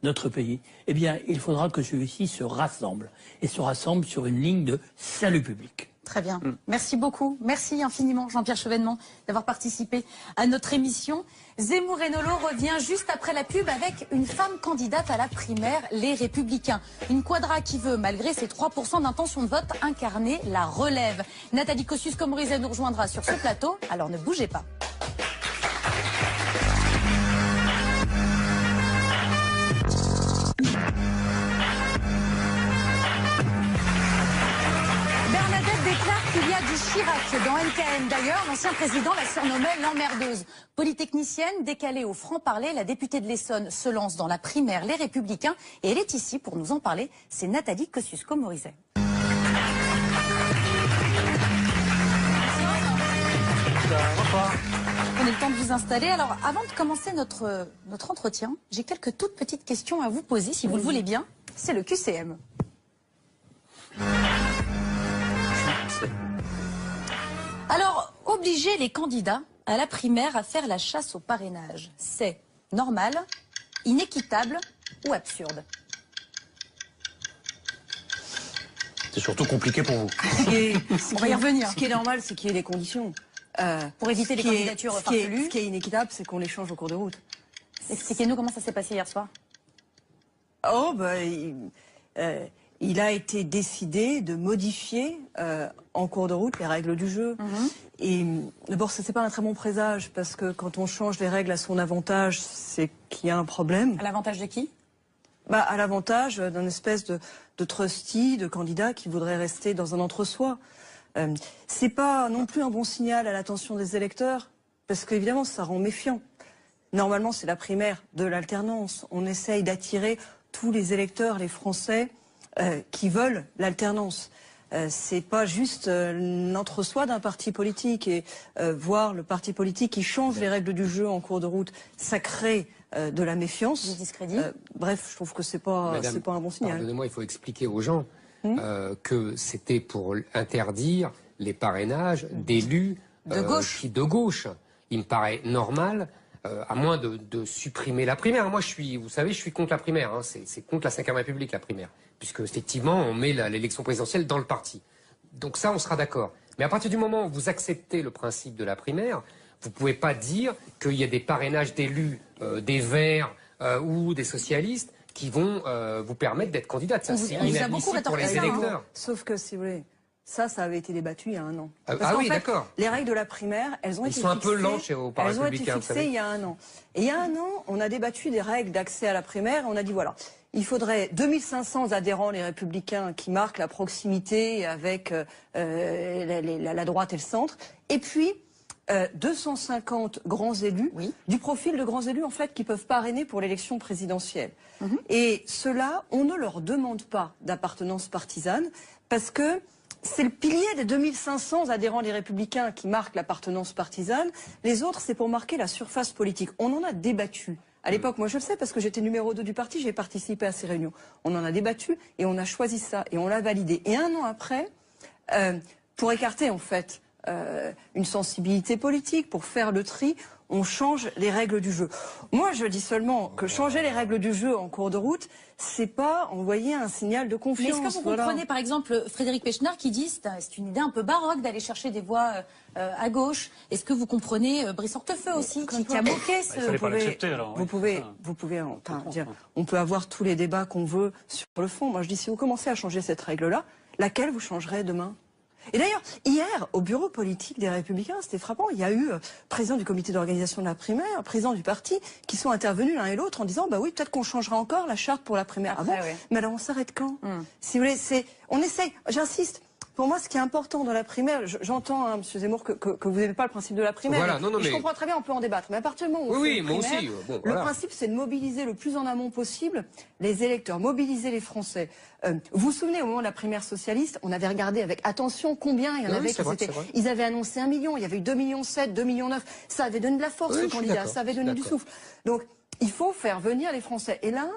notre pays, eh bien, il faudra que celui-ci se rassemble, et se rassemble sur une ligne de salut public. Très bien. Merci beaucoup. Merci infiniment, Jean-Pierre Chevènement, d'avoir participé à notre émission. Zemmour et Nolot revient juste après la pub avec une femme candidate à la primaire, Les Républicains. Une quadra qui veut, malgré ses 3% d'intention de vote, incarner la relève. Nathalie Kosciusko-Morizet nous rejoindra sur ce plateau, alors ne bougez pas. Il y a du Chirac dans NKM. D'ailleurs, l'ancien président la surnommait l'emmerdeuse. Polytechnicienne, décalée au franc-parler, la députée de l'Essonne se lance dans la primaire Les Républicains. Et elle est ici pour nous en parler. C'est Nathalie Kosciusko-Morizet. Prenez le temps de vous installer. Alors, avant de commencer notre entretien, j'ai quelques toutes petites questions à vous poser, si vous le voulez bien. C'est le QCM. Alors, obliger les candidats à la primaire à faire la chasse au parrainage, c'est normal, inéquitable ou absurde? C'est surtout compliqué pour vous. On va y revenir. Ce qui est normal, c'est qu'il y ait des conditions. Pour éviter les candidatures farfelues. Ce qui est inéquitable, c'est qu'on les change au cours de route. Expliquez-nous comment ça s'est passé hier soir. Oh, il a été décidé de modifier en cours de route les règles du jeu. Et d'abord, ce n'est pas un très bon présage, parce que quand on change les règles à son avantage, c'est qu'il y a un problème. À l'avantage de qui? À l'avantage d'un espèce de trustee, de candidat qui voudrait rester dans un entre-soi. C'est pas non plus un bon signal à l'attention des électeurs, parce qu'évidemment, ça rend méfiant. Normalement, c'est la primaire de l'alternance. On essaye d'attirer tous les électeurs, les Français, qui veulent l'alternance. C'est pas juste l'entre-soi d'un parti politique, et voir le parti politique qui change les règles du jeu en cours de route, ça crée de la méfiance. Du discrédit. Bref, je trouve que c'est pas un bon signal. Pardonnez-moi, il faut expliquer aux gens que c'était pour interdire les parrainages d'élus de gauche. Il me paraît normal, à moins de supprimer la primaire. Moi, vous savez, je suis contre la primaire. C'est contre la 5e République, la primaire. Puisque, effectivement, on met l'élection présidentielle dans le parti. Donc ça, on sera d'accord. Mais à partir du moment où vous acceptez le principe de la primaire, vous ne pouvez pas dire qu'il y a des parrainages d'élus des Verts ou des socialistes qui vont vous permettre d'être candidate. Ça, c'est inadmissible pour les électeurs. Sauf que, si vous voulez, ça avait été débattu il y a un an. Oui, d'accord. Les règles de la primaire, elles ont été fixées. Ils sont un peu lents chez vos Elles ont été fixées il y a un an. Et il y a un an, on a débattu des règles d'accès à la primaire. On a dit voilà, il faudrait 2500 adhérents, les Républicains, qui marquent la proximité avec la droite et le centre. Et puis 250 grands élus, du profil de grands élus en fait, qui peuvent parrainer pour l'élection présidentielle. Et ceux-là, on ne leur demande pas d'appartenance partisane, parce que c'est le pilier des 2500 adhérents des Républicains qui marquent l'appartenance partisane. Les autres, c'est pour marquer la surface politique. On en a débattu. À l'époque, moi je le sais parce que j'étais numéro 2 du parti, j'ai participé à ces réunions. On en a débattu et on a choisi ça et on l'a validé. Et un an après, pour écarter en fait une sensibilité politique, pour faire le tri, on change les règles du jeu. Moi, je dis seulement que changer les règles du jeu en cours de route, c'est pas envoyer un signal de confiance. Mais est-ce que vous comprenez, par exemple, Frédéric Pechnard qui dit c'est une idée un peu baroque d'aller chercher des voix à gauche. Est-ce que vous comprenez Brice Hortefeux aussi, qui a moqué ce... Vous pouvez dire, on peut avoir tous les débats qu'on veut sur le fond. Moi, je dis, si vous commencez à changer cette règle-là, laquelle vous changerez demain? Et d'ailleurs, hier, au bureau politique des Républicains, c'était frappant, il y a eu président du comité d'organisation de la primaire, président du parti, qui sont intervenus l'un et l'autre en disant, bah oui, peut-être qu'on changera encore la charte pour la primaire. Ah bon? Oui. Mais alors on s'arrête quand? Si vous voulez, on essaye, j'insiste. Pour moi, ce qui est important dans la primaire, j'entends, hein, M. Zemmour, que vous n'aimez pas le principe de la primaire. Voilà, non, mais... Je comprends très bien, on peut en débattre. Mais à partir du moment où on fait une primaire, le principe, c'est de mobiliser le plus en amont possible les électeurs, mobiliser les Français. Vous vous souvenez, au moment de la primaire socialiste, on avait regardé avec attention combien il y en avait qui étaient... Ils avaient annoncé 1 million, il y avait eu 2,7 millions, 2,9 millions. Ça avait donné de la force aux candidats, ça avait donné du souffle. Donc, il faut faire venir les Français. Et là,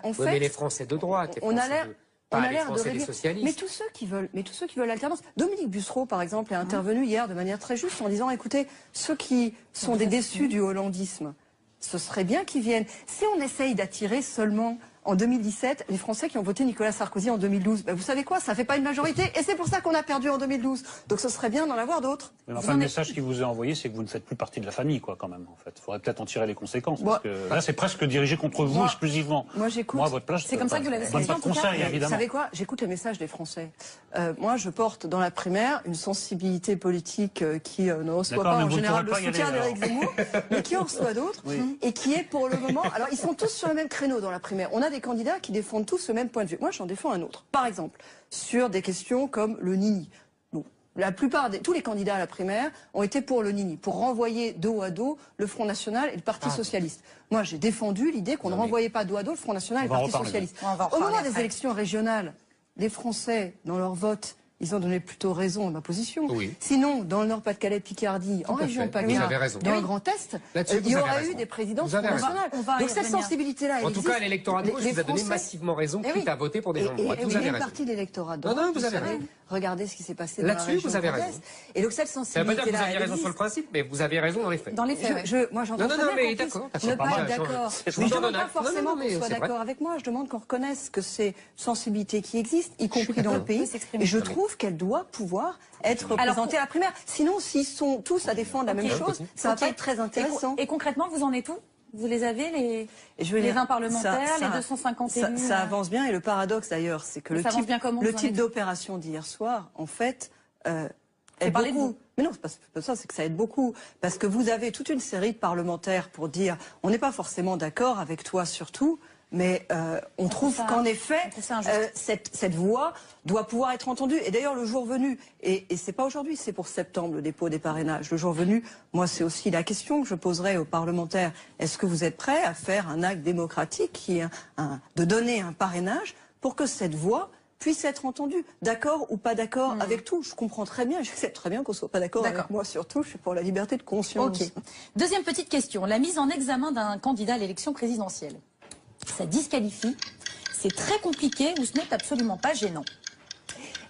en fait... mais les Français de droite, on a l'air... On a l'air de réduire. Mais tous ceux qui veulent l'alternance. Dominique Bussereau, par exemple, est intervenu hier de manière très juste en disant, écoutez, ceux qui sont des déçus du hollandisme, ce serait bien qu'ils viennent. Si on essaye d'attirer seulement en 2017 les Français qui ont voté Nicolas Sarkozy en 2012, ben vous savez quoi, ça fait pas une majorité et c'est pour ça qu'on a perdu en 2012. Donc ce serait bien d'en avoir d'autres. Enfin, le message qui vous est envoyé, c'est que vous ne faites plus partie de la famille, quoi, quand même. En fait, il faudrait peut-être en tirer les conséquences. Parce que là, c'est presque dirigé contre vous exclusivement. Moi, j'écoute. Moi, à votre place, c'est comme ça que vous l'avez fait. Pas de conseils, évidemment. Vous savez quoi? J'écoute les messages des Français. Moi, je porte dans la primaire une sensibilité politique qui ne reçoit pas en général le soutien d'Éric Zemmour, mais qui en reçoit d'autres et qui est pour le moment. Alors, ils sont tous sur le même créneau dans la primaire. On a des candidats qui défendent tous le même point de vue. Moi, j'en défends un autre. Par exemple, sur des questions comme le Nini. La plupart tous les candidats à la primaire ont été pour le Nini, pour renvoyer dos à dos le Front National et le Parti Socialiste. Moi, j'ai défendu l'idée qu'on ne renvoyait pas dos à dos le Front National et le Parti Socialiste. Au moment des élections régionales, les Français, dans leur vote, ils ont donné plutôt raison à ma position. Sinon, dans le Nord-Pas-de-Calais, Picardie, en région PACA, dans le Grand Est, il y aura eu des présidences nationales. Donc cette sensibilité-là, en tout cas, l'électorat de gauche vous a donné massivement raison, quitte à voter pour des gens de droite. Vous avez raison. Une partie de l'électorat de droite. Non, vous avez raison. Regardez ce qui s'est passé dans la région. Là-dessus, vous avez raison. Et donc cette sensibilité-là, ça veut pas dire que vous aviez raison sur le principe, mais vous avez raison dans les faits. Dans les faits, moi j'entends très bien qu'on puisse ne pas être d'accord. Mais je ne demande pas forcément qu'on soit d'accord avec moi. Je demande qu'on reconnaisse que ces sensibilités qui existent, y compris dans le pays, et je trouve qu'elle doit pouvoir être représentée à la primaire. Sinon, s'ils sont tous à défendre la même chose, ça va pas être très intéressant. Et concrètement, vous en êtes où? Vous les avez, les 20 parlementaires, les 250 élus? Ça avance bien, et le paradoxe d'ailleurs, c'est que le type d'opération d'hier soir, en fait, aide beaucoup. Mais non, c'est pas ça, c'est que ça aide beaucoup. Parce que vous avez toute une série de parlementaires pour dire, on n'est pas forcément d'accord avec toi sur tout, mais on trouve qu'en effet, cette voix doit pouvoir être entendue. Et d'ailleurs, le jour venu, et c'est pas aujourd'hui, c'est pour septembre le dépôt des parrainages. Le jour venu, moi, c'est aussi la question que je poserai aux parlementaires. Est-ce que vous êtes prêts à faire un acte démocratique qui est de donner un parrainage pour que cette voix puisse être entendue, d'accord ou pas d'accord avec tout. Je comprends très bien, j'accepte très bien qu'on soit pas d'accord avec moi, surtout, je suis pour la liberté de conscience. Deuxième petite question, la mise en examen d'un candidat à l'élection présidentielle. Ça disqualifie, c'est très compliqué ou ce n'est absolument pas gênant?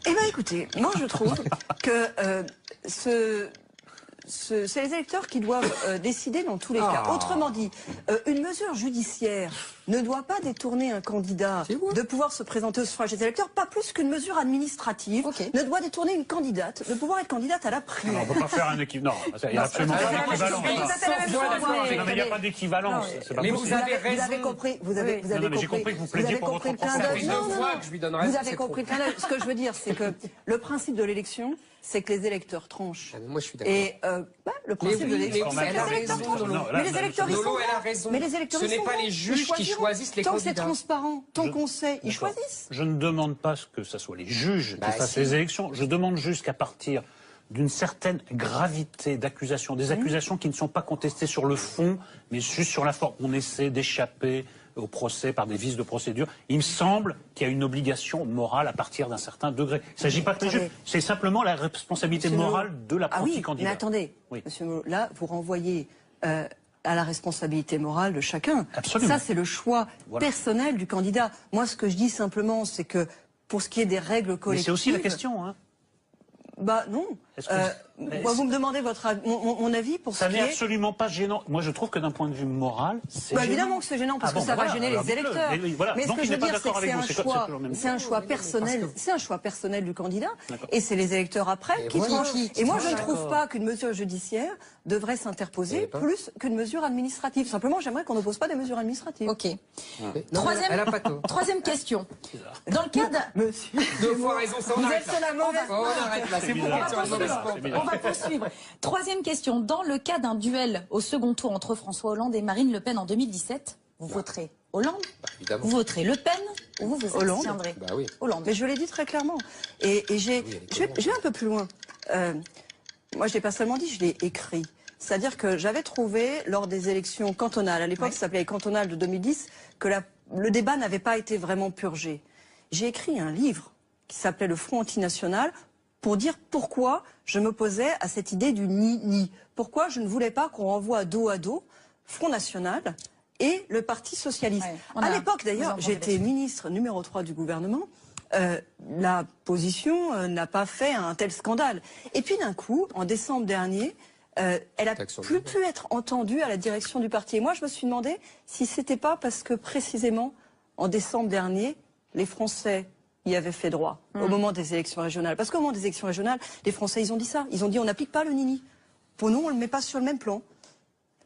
Eh bien écoutez, moi je trouve que c'est les électeurs qui doivent décider dans tous les cas. Autrement dit, une mesure judiciaire ne doit pas détourner un candidat de pouvoir se présenter au suffrage des électeurs, pas plus qu'une mesure administrative ne doit détourner une candidate de pouvoir être candidate à la primaire. On ne peut pas faire un équivalent. Non, il n'y a absolument pas d'équivalence. Il n'y a pas d'équivalence. Mais vous avez raison. Vous avez compris. Vous avez compris que vous plaisiez pour votre enfant. Vous avez compris le clin d'œil. Ce que je veux dire, c'est que le principe de l'élection, c'est que les électeurs tranchent. Moi, je suis d'accord. Et le principe de l'élection, c'est que les électeurs tranchent. Mais les électeurs, ils sont raison. Mais les électeurs, ce n'est pas les juges qui choisissent les candidats. Tant que c'est transparent, tant qu'on sait, ils choisissent. Je ne demande pas que ce soit les juges qui fassent les élections. Je demande juste qu'à partir d'une certaine gravité d'accusations, des accusations qui ne sont pas contestées sur le fond, mais juste sur la forme, on essaie d'échapper au procès par des vices de procédure. Il me semble qu'il y a une obligation morale à partir d'un certain degré. Il ne s'agit pas de juges, c'est simplement la responsabilité morale de l'apprenti candidat. Mais attendez, Monsieur Molo, là, vous renvoyez à la responsabilité morale de chacun. Absolument. Ça, c'est le choix personnel du candidat. Moi, ce que je dis simplement, c'est que pour ce qui est des règles collectives... Mais c'est aussi la question, hein. Bah non. Moi, vous me demandez mon avis pour ça n'est absolument pas gênant. Moi, je trouve que d'un point de vue moral, c'est évidemment que c'est gênant parce que ça va gêner les électeurs. Mais ce que je veux dire, c'est que c'est un choix personnel. C'est un choix personnel du candidat, et c'est les électeurs après qui tranchent. Et moi, je ne trouve pas qu'une mesure judiciaire devrait s'interposer plus qu'une mesure administrative. Simplement, j'aimerais qu'on n'oppose pas des mesures administratives. Ok. Troisième question. Dans le cas d'un... Monsieur, deux fois raison, ça on arrête. Vous êtes la mauvaise. On arrête là, c'est bon. On va poursuivre. Troisième question. Dans le cas d'un duel au second tour entre François Hollande et Marine Le Pen en 2017, vous voterez Hollande, vous voterez Le Pen ou vous vous abstiendrez? Oui. Hollande. Mais je l'ai dit très clairement. Et je vais un peu plus loin. Moi, je l'ai pas seulement dit, je l'ai écrit. C'est-à-dire que j'avais trouvé, lors des élections cantonales, à l'époque ça s'appelait les cantonales de 2010, que le débat n'avait pas été vraiment purgé. J'ai écrit un livre qui s'appelait Le Front antinational pour dire pourquoi je m'opposais à cette idée du ni-ni. Pourquoi je ne voulais pas qu'on renvoie dos à dos Front National et le Parti Socialiste. À l'époque d'ailleurs, j'étais ministre numéro 3 du gouvernement. La position n'a pas fait un tel scandale. Et puis d'un coup, en décembre dernier, elle a plus pu être entendue à la direction du parti. Et moi, je me suis demandé si c'était pas parce que précisément, en décembre dernier, les Français y avaient fait droit au moment des élections régionales. Parce qu'au moment des élections régionales, les Français, ils ont dit ça. Ils ont dit on n'applique pas le nini. Pour nous, on le met pas sur le même plan.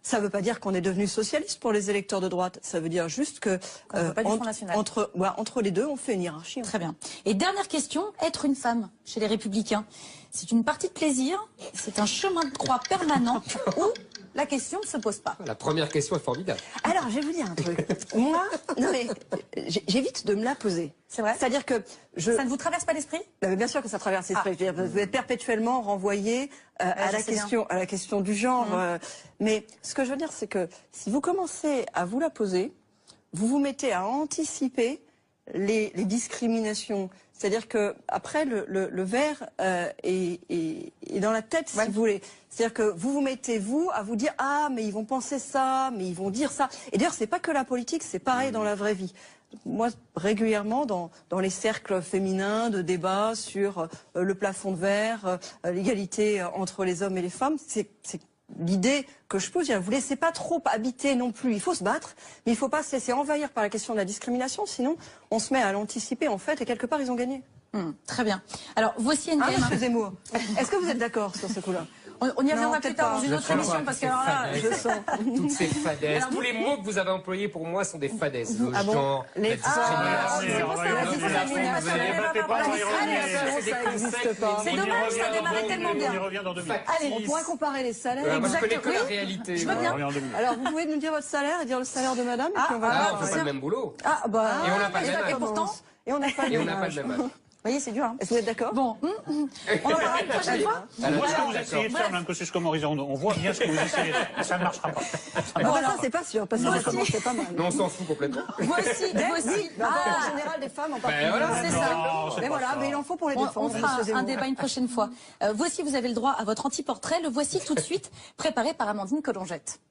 Ça ne veut pas dire qu'on est devenu socialiste pour les électeurs de droite. Ça veut dire juste que entre les deux, on fait une hiérarchie. Très bien. Et dernière question, être une femme chez les Républicains, c'est une partie de plaisir, c'est un chemin de croix permanent ou la question ne se pose pas? La première question est formidable. Alors, je vais vous dire un truc. Moi, non mais j'évite de me la poser. C'est vrai? C'est-à-dire que ça ne vous traverse pas l'esprit? Bien sûr que ça traverse l'esprit. Vous êtes perpétuellement renvoyé à la question du genre. Mais ce que je veux dire, c'est que si vous commencez à vous la poser, vous vous mettez à anticiper les discriminations. C'est-à-dire que après le verre est dans la tête, si vous voulez. C'est-à-dire que vous vous mettez à vous dire mais ils vont penser ça, mais ils vont dire ça. Et d'ailleurs c'est pas que la politique, c'est pareil dans la vraie vie. Moi régulièrement dans les cercles féminins de débat sur le plafond de verre, l'égalité entre les hommes et les femmes, c'est l'idée que je pose, vous ne laissez pas trop habiter non plus. Il faut se battre, mais il ne faut pas se laisser envahir par la question de la discrimination, sinon on se met à l'anticiper en fait, et quelque part ils ont gagné. Très bien. Alors voici une M. Zemmour. Est-ce que vous êtes d'accord sur ce coup-là? On y reviendra plus tard dans une autre émission, parce que alors là, je sens toutes ces fadaises. Tous les mots que vous avez employés pour moi sont des fadaises. Le genre, la discrimination. C'est dommage, ça démarrait tellement bien. Allez, on pourrait comparer les salaires. Moi, je connais que la réalité. Je veux bien. Alors, vous pouvez nous dire votre salaire et dire le salaire de madame? On ne fait pas le même boulot. Et on n'a pas le même âge. Et pourtant, et on n'a pas le même âge. Vous voyez, c'est dur. Est-ce que vous êtes d'accord? Bon, on en parlera une prochaine fois. Moi, ce que vous essayez de faire, même que c'est comme Horizon, on voit bien ce que vous essayez de faire. Ça ne marchera pas. Ça, c'est pas sûr, parce que c'est pas mal. Non, on s'en fout complètement. Voici. En général, des femmes en particulier. C'est ça. Mais voilà, mais il en faut pour les défendre. On fera un débat une prochaine fois. Voici, vous avez le droit à votre anti-portrait. Le voici tout de suite, préparé par Amandine Collongette.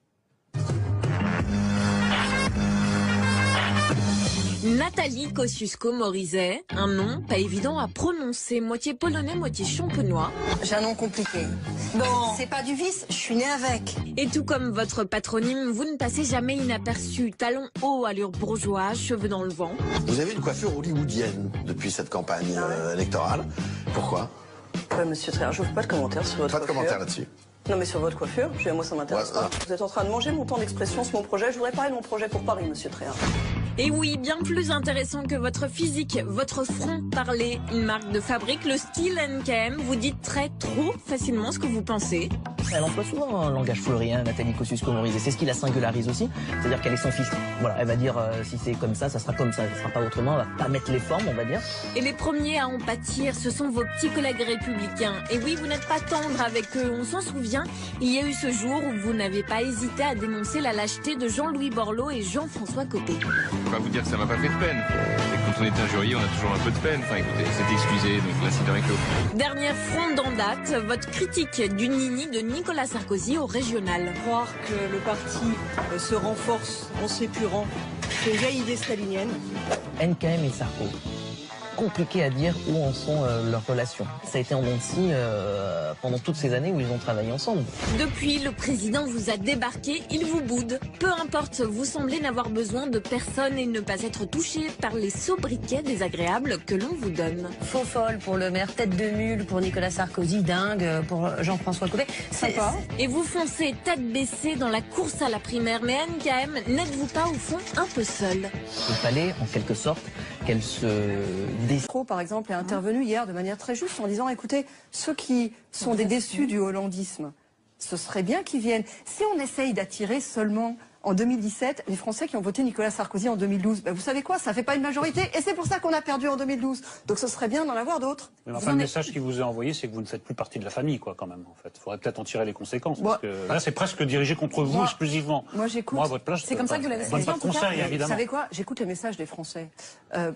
Nathalie Kosciusko-Morizet, un nom pas évident à prononcer, moitié polonais, moitié champenois. J'ai un nom compliqué. Bon, c'est pas du vice, je suis née avec. Et tout comme votre patronyme, vous ne passez jamais inaperçu. Talons hauts, allure bourgeoise, cheveux dans le vent. Vous avez une coiffure hollywoodienne depuis cette campagne électorale. Pourquoi? Monsieur Tréhard, je ne veux pas de commentaire sur votre coiffure. Pas de commentaire là-dessus. Non mais sur votre coiffure, moi ça m'intéresse pas. Vous êtes en train de manger mon temps d'expression sur mon projet. Je voudrais parler de mon projet pour Paris, monsieur Tréhard. Et oui, bien plus intéressant que votre physique, votre front parler, une marque de fabrique, le style NKM, vous dites trop facilement ce que vous pensez. Elle emploie souvent un langage fleuri, Nathalie Kosciusko-Morizet. C'est ce qui la singularise aussi. C'est-à-dire qu'elle est son fils. Voilà, elle va dire si c'est comme ça sera comme ça sera pas autrement. Elle va pas mettre les formes, on va dire. Et les premiers à en pâtir, ce sont vos petits collègues républicains. Et oui, vous n'êtes pas tendre avec eux. On s'en souvient, il y a eu ce jour où vous n'avez pas hésité à dénoncer la lâcheté de Jean-Louis Borloo et Jean-François Copé. Je vais pas vous dire que ça m'a pas fait de peine. Et quand on est injurié, on a toujours un peu de peine. Enfin écoutez, c'est excusé, donc l'incident est clos. Dernière fronde en date, votre critique du nini de Nicolas Sarkozy au régional. Croire que le parti se renforce en s'épurant, c'est une vieille idée stalinienne. NKM et Sarko. compliqué à dire où en sont leurs relations. Ça a été en dents de scie pendant toutes ces années où ils ont travaillé ensemble. Depuis, le président vous a débarqué, il vous boude. Peu importe, vous semblez n'avoir besoin de personne et ne pas être touché par les sobriquets désagréables que l'on vous donne. Faux folle pour le maire, tête de mule pour Nicolas Sarkozy, dingue pour Jean-François Copé. Et vous foncez tête baissée dans la course à la primaire. Mais Anne Kahem, n'êtes-vous pas au fond un peu seule? Il fallait en quelque sorte qu'elle se Pro, par exemple, est intervenu hier de manière très juste en disant, écoutez, ceux qui sont des déçus du hollandisme, ce serait bien qu'ils viennent. Si on essaye d'attirer seulement en 2017 les Français qui ont voté Nicolas Sarkozy en 2012, ben vous savez quoi, ça fait pas une majorité et c'est pour ça qu'on a perdu en 2012. Donc ce serait bien d'en avoir d'autres. Enfin, le message qui vous est envoyé, c'est que vous ne faites plus partie de la famille, quoi, quand même. En fait, il faudrait peut-être en tirer les conséquences. Parce que là, c'est presque dirigé contre vous exclusivement. Moi, j'écoute. Moi, à votre place, c'est comme ça que vous l'avez fait. Pas de conseil, évidemment. Vous savez quoi, j'écoute les messages des Français.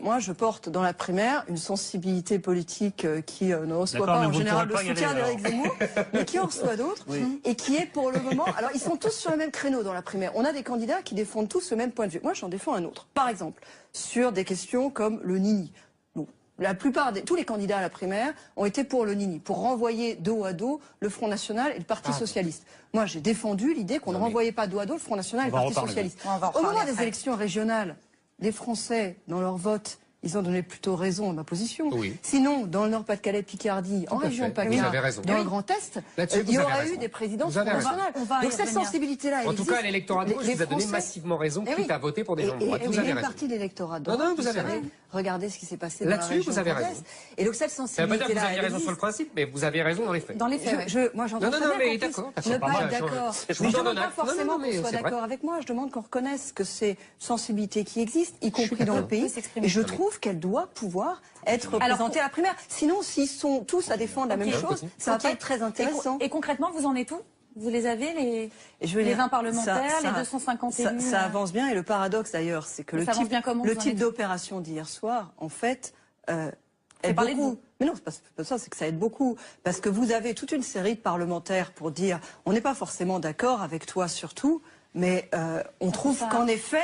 Moi, je porte dans la primaire une sensibilité politique qui ne reçoit pas en général le soutien d'Éric Zemmour, mais qui en reçoit d'autres et qui est pour le moment. Alors, ils sont tous sur le même créneau dans la primaire. On a des candidats qui défendent tous le même point de vue. Moi, j'en défends un autre. Par exemple, sur des questions comme le Nini. La plupart tous les candidats à la primaire ont été pour le Nini, pour renvoyer dos à dos le Front National et le Parti Socialiste. Moi, j'ai défendu l'idée qu'on ne renvoyait pas dos à dos le Front National et le Parti Socialiste. Au moment des élections régionales, les Français, dans leur vote, ils ont donné plutôt raison à ma position. Sinon, dans le Nord-Pas-de-Calais, Picardie, en région PACA, dans le Grand Est, il y aura eu des présidences nationales. Donc cette sensibilité-là, en tout cas, l'électorat de gauche vous a donné massivement raison, quitte à voter pour des gens de droite. Vous avez une partie de l'électorat de droite. Non, vous avez raison. Regardez ce qui s'est passé dans la région. Là-dessus, vous avez raison. Et donc cette sensibilité-là, ça veut pas dire que vous aviez raison sur le principe, mais vous avez raison dans les faits. Dans les faits, moi j'entends très bien mais d'accord. ne pas être d'accord. Je ne demande pas forcément qu'on soit d'accord avec moi. Je demande qu'on reconnaisse que ces sensibilités qui existent, y compris dans le pays, et je trouve qu'elles doivent pouvoir être représentées à la primaire. Sinon, s'ils sont tous à défendre la même chose, ça va pas être très intéressant. Et concrètement, vous en êtes où? Vous les avez, les 20 parlementaires, les 250 élus? Ça avance bien, et le paradoxe d'ailleurs, c'est que le type d'opération d'hier soir, en fait, aide beaucoup. Mais non, c'est pas ça, c'est que ça aide beaucoup. Parce que vous avez toute une série de parlementaires pour dire, on n'est pas forcément d'accord avec toi sur tout, mais on trouve qu'en effet,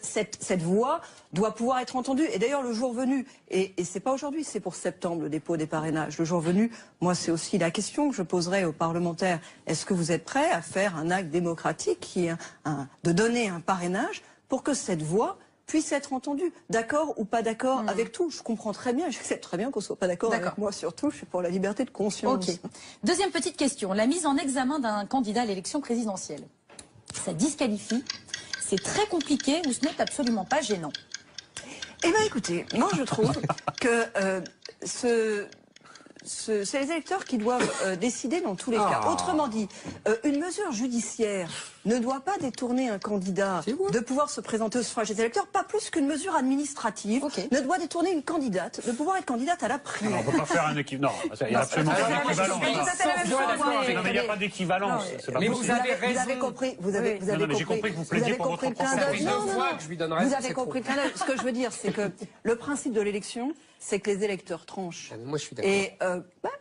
cette voix doit pouvoir être entendue. Et d'ailleurs, le jour venu, et c'est pas aujourd'hui, c'est pour septembre, le dépôt des parrainages. Le jour venu, moi, c'est aussi la question que je poserai aux parlementaires. Est-ce que vous êtes prêts à faire un acte démocratique qui est de donner un parrainage pour que cette voix puisse être entendue, d'accord ou pas d'accord avec tout. Je comprends très bien, j'accepte très bien qu'on soit pas d'accord avec moi, surtout, je suis pour la liberté de conscience. Deuxième petite question, la mise en examen d'un candidat à l'élection présidentielle. Ça disqualifie, c'est très compliqué ou ce n'est absolument pas gênant? Eh bien écoutez, moi je trouve que c'est les électeurs qui doivent décider dans tous les cas. Autrement dit, une mesure judiciaire ne doit pas détourner un candidat de pouvoir se présenter au suffrage des électeurs, pas plus qu'une mesure administrative ne doit détourner une candidate de pouvoir être candidate à la primaire. On ne peut pas faire un équivalent. Non, il n'y a absolument pas d'équivalence. Il n'y a pas d'équivalence. Mais vous avez raison. Vous avez compris. Vous avez j'ai compris que vous plaidiez pour votre propre. Vous avez compris le clin d'œil. Ce que je veux dire, c'est que le principe de l'élection, c'est que les électeurs tranchent. Moi, je suis d'accord. Et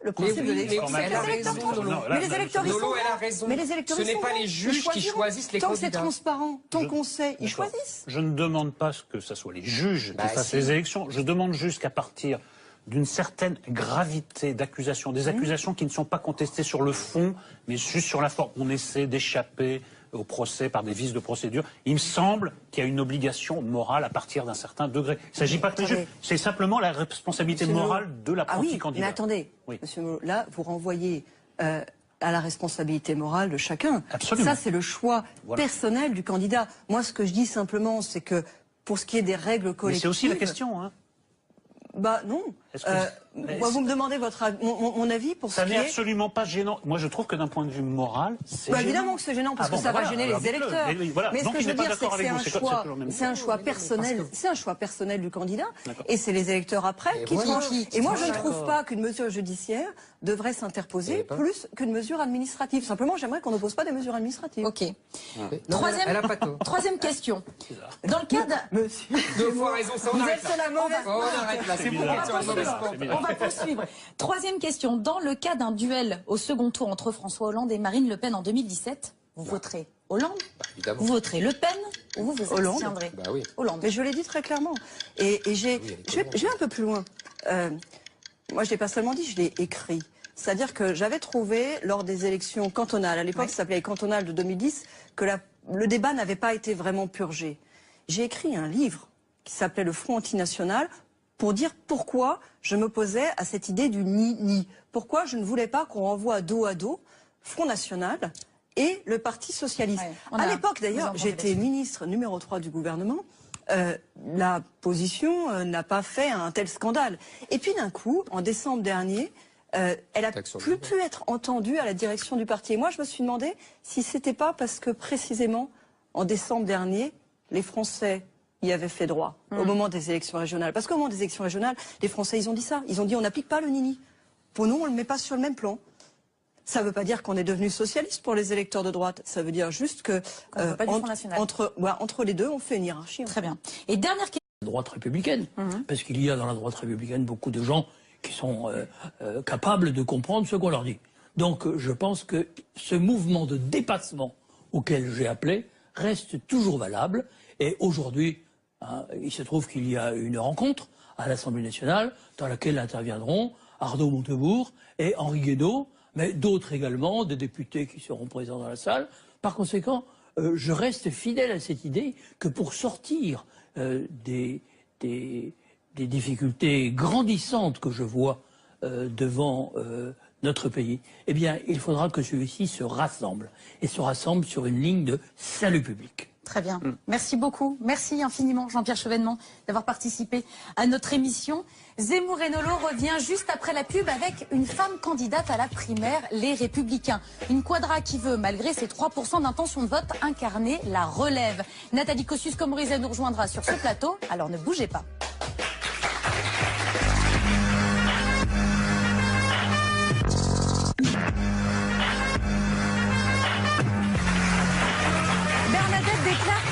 le principe de l'élection, c'est que les électeurs tranchent. Mais les électeurs, ils sont raison. Mais les électeurs, ce n'est pas les juges qui choisissent les candidats. Tant que c'est transparent, tant qu'on sait, ils choisissent. Je ne demande pas que ce soit les juges qui fassent les élections. Je demande juste qu'à partir d'une certaine gravité d'accusation, des accusations qui ne sont pas contestées sur le fond, mais juste sur la forme, on essaie d'échapper au procès par des vices de procédure. Il me semble qu'il y a une obligation morale à partir d'un certain degré. Il ne s'agit pas que les juges, c'est simplement la responsabilité morale de l'apprenti candidat. Mais attendez, Monsieur Molot, là, vous renvoyez à la responsabilité morale de chacun. Absolument. Ça, c'est le choix personnel du candidat. Moi, ce que je dis simplement, c'est que pour ce qui est des règles collectives... Mais c'est aussi la question, hein. Bah non. Vous me demandez mon avis pour ce qui est... Ça n'est absolument pas gênant. Moi, je trouve que d'un point de vue moral, c'est gênant. Évidemment que c'est gênant, parce que ça va gêner les électeurs. Mais ce que je veux dire, c'est que c'est un choix personnel. C'est un choix personnel du candidat. Et c'est les électeurs après qui tranchent. Et moi, je ne trouve pas qu'une mesure judiciaire devrait s'interposer plus qu'une mesure administrative. Simplement, j'aimerais qu'on n'oppose pas des mesures administratives. Ok. Troisième question. Dans le cas d'un... Monsieur... Deux fois raison, ça on arrête là. On arrête là. On va poursuivre. Troisième question. Dans le cas d'un duel au second tour entre François Hollande et Marine Le Pen en 2017, vous voterez Hollande, vous voterez Le Pen ou vous vous abstiendrez? Hollande. Mais je l'ai dit très clairement. Et je vais un peu plus loin. moi je l'ai pas seulement dit, je l'ai écrit. C'est-à-dire que j'avais trouvé, lors des élections cantonales, à l'époque ça s'appelait les cantonales de 2010, que le débat n'avait pas été vraiment purgé. J'ai écrit un livre qui s'appelait Le Front Antinational pour dire pourquoi je m'opposais à cette idée du ni-ni. Pourquoi je ne voulais pas qu'on renvoie dos à dos Front National et le Parti Socialiste. Ouais, à l'époque d'ailleurs, j'étais ministre numéro 3 du gouvernement. La position n'a pas fait un tel scandale. Et puis d'un coup, en décembre dernier, elle a plus pu être entendue à la direction du parti. Et moi, je me suis demandé si c'était pas parce que précisément, en décembre dernier, les Français y avaient fait droit au moment des élections régionales. Parce qu'au moment des élections régionales, les Français, ils ont dit ça. Ils ont dit on n'applique pas le nini. Pour nous, on ne le met pas sur le même plan. Ça ne veut pas dire qu'on est devenu socialiste pour les électeurs de droite. Ça veut dire juste que entre les deux, on fait une hiérarchie. Très bien. Et dernière question. La droite républicaine, parce qu'il y a dans la droite républicaine beaucoup de gens qui sont capables de comprendre ce qu'on leur dit. Donc je pense que ce mouvement de dépassement auquel j'ai appelé reste toujours valable. Et aujourd'hui, il se trouve qu'il y a une rencontre à l'Assemblée nationale dans laquelle interviendront Arnaud Montebourg et Henri Guénaud, mais d'autres également, des députés qui seront présents dans la salle. Par conséquent, je reste fidèle à cette idée que pour sortir des difficultés grandissantes que je vois devant notre pays, eh bien, il faudra que celui-ci se rassemble, et se rassemble sur une ligne de salut public. Très bien. Merci beaucoup. Merci infiniment, Jean-Pierre Chevènement, d'avoir participé à notre émission. Zemmour et Nolot revient juste après la pub avec une femme candidate à la primaire Les Républicains. Une quadra qui veut, malgré ses 3% d'intention de vote, incarner la relève. Nathalie Kosciusko-Morizet nous rejoindra sur ce plateau, alors ne bougez pas.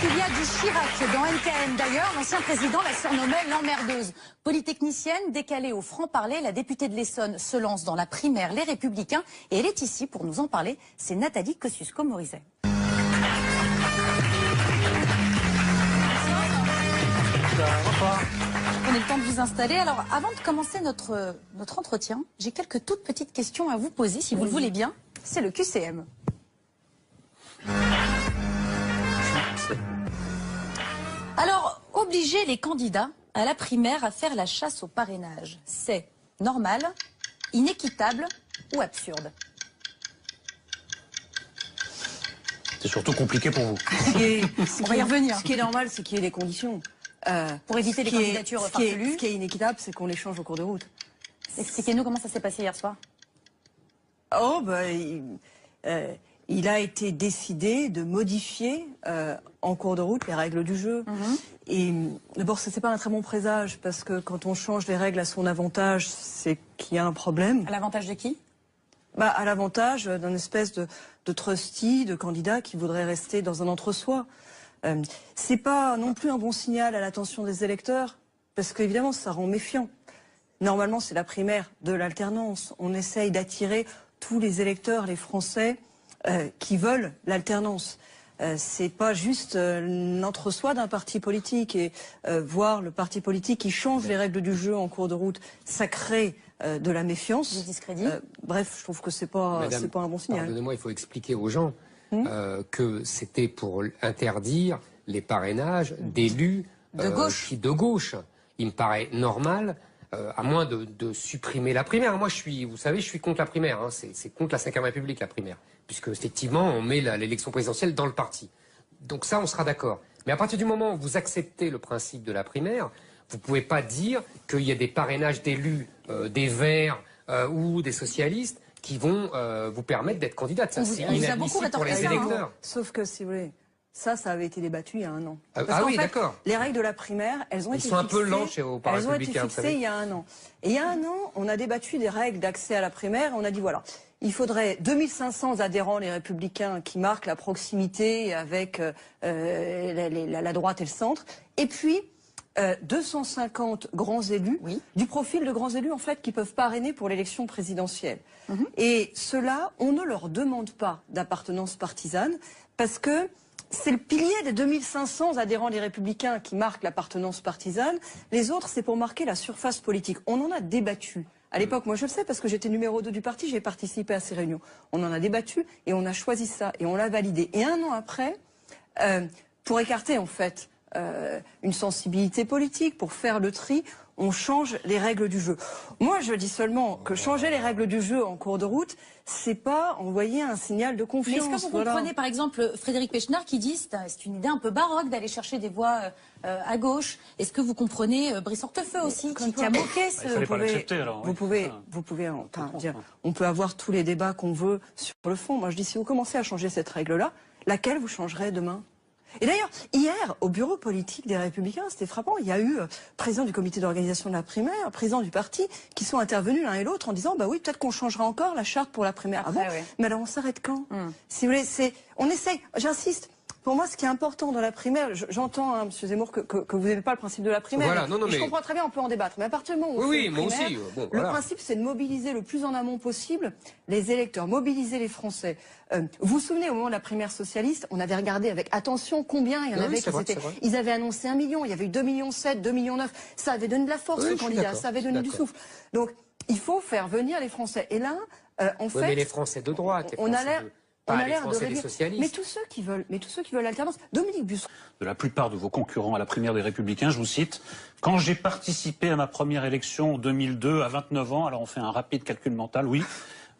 Il y a du Chirac dans NKM. D'ailleurs, l'ancien président la surnommait l'emmerdeuse. Polytechnicienne, décalée au franc-parler, la députée de l'Essonne se lance dans la primaire Les Républicains. Et elle est ici pour nous en parler. C'est Nathalie Kosciusko-Morizet. Prenez le temps de vous installer. Alors, avant de commencer notre entretien, j'ai quelques toutes petites questions à vous poser, si vous le voulez bien. C'est le QCM. Alors, obliger les candidats à la primaire à faire la chasse au parrainage, c'est normal, inéquitable ou absurde? C'est surtout compliqué pour vous. On va y revenir. Ce qui est normal, c'est qu'il y ait des conditions. Pour éviter les candidatures farfelues. Ce qui est inéquitable, c'est qu'on les change au cours de route. Expliquez-nous comment ça s'est passé hier soir. Oh, il a été décidé de modifier en cours de route les règles du jeu. Et d'abord, c'est pas un très bon présage, parce que quand on change les règles à son avantage, c'est qu'il y a un problème. À l'avantage de qui? À l'avantage d'un espèce de trustee, de candidat qui voudrait rester dans un entre-soi. C'est pas non plus un bon signal à l'attention des électeurs, parce qu'évidemment, ça rend méfiant. Normalement, c'est la primaire de l'alternance. On essaye d'attirer tous les électeurs, les Français, qui veulent l'alternance. C'est pas juste l'entre-soi d'un parti politique, et voir le parti politique qui change les règles du jeu en cours de route, ça crée de la méfiance. Du discrédit. Bref, je trouve que c'est pas un bon signal. Pardonnez-moi, il faut expliquer aux gens que c'était pour interdire les parrainages d'élus de gauche. Il me paraît normal, à moins de supprimer la primaire. Moi, vous savez, je suis contre la primaire. C'est contre la Ve République, la primaire. Puisque, effectivement, on met l'élection présidentielle dans le parti. Donc ça, on sera d'accord. Mais à partir du moment où vous acceptez le principe de la primaire, vous ne pouvez pas dire qu'il y a des parrainages d'élus, des Verts ou des socialistes qui vont vous permettre d'être candidate. Ça, c'est inadmissible pour les électeurs. Sauf que, si vous voulez, ça avait été débattu il y a un an. Oui, d'accord. Les règles de la primaire, elles ont été fixées. Ils sont un peu lents chez vos Elles ont été fixées il y a un an. Et il y a un an, on a débattu des règles d'accès à la primaire. On a dit voilà, il faudrait 2500 adhérents, les Républicains, qui marquent la proximité avec la droite et le centre. Et puis 250 grands élus, du profil de grands élus en fait, qui peuvent parrainer pour l'élection présidentielle. Et ceux-là, on ne leur demande pas d'appartenance partisane, parce que c'est le pilier des 2500 adhérents des Républicains qui marquent l'appartenance partisane. Les autres, c'est pour marquer la surface politique. On en a débattu. À l'époque, moi je le sais parce que j'étais numéro 2 du parti, j'ai participé à ces réunions. On en a débattu et on a choisi ça et on l'a validé. Et un an après, pour écarter en fait une sensibilité politique, pour faire le tri, on change les règles du jeu. Moi, je dis seulement que changer les règles du jeu en cours de route, c'est pas envoyer un signal de confiance. Mais est-ce que vous comprenez, par exemple, Frédéric Pechnard qui dit c'est une idée un peu baroque d'aller chercher des voix à gauche. Est-ce que vous comprenez Brice Hortefeux aussi, qui a moqué ce... Vous pouvez enfin, dire, on peut avoir tous les débats qu'on veut sur le fond. Moi, je dis, si vous commencez à changer cette règle-là, laquelle vous changerez demain ? Et d'ailleurs, hier, au bureau politique des Républicains, c'était frappant, il y a eu président du comité d'organisation de la primaire, président du parti, qui sont intervenus l'un et l'autre en disant, bah oui, peut-être qu'on changera encore la charte pour la primaire. Ah bon ? Mais alors on s'arrête quand ? Si vous voulez, on essaye, j'insiste. Pour moi, ce qui est important dans la primaire, j'entends, hein, M. Zemmour, que vous n'aimez pas le principe de la primaire. Voilà, non, je comprends très bien, on peut en débattre. Mais à partir du moment où on fait une primaire, le principe, c'est de mobiliser le plus en amont possible les électeurs, mobiliser les Français. Vous vous souvenez, au moment de la primaire socialiste, on avait regardé avec attention combien il y en avait qui étaient... Ils avaient annoncé 1 million, il y avait eu 2,7 millions, 2,9 millions. Ça avait donné de la force aux candidats, ça avait donné du souffle. Donc, il faut faire venir les Français. Et là, en fait... mais les Français de droite, on a l'air... On a l'air de réduire. Mais tous ceux qui veulent l'alternance. Dominique Bussereau. De la plupart de vos concurrents à la primaire des Républicains, je vous cite, quand j'ai participé à ma première élection en 2002 à 29 ans, alors on fait un rapide calcul mental, oui,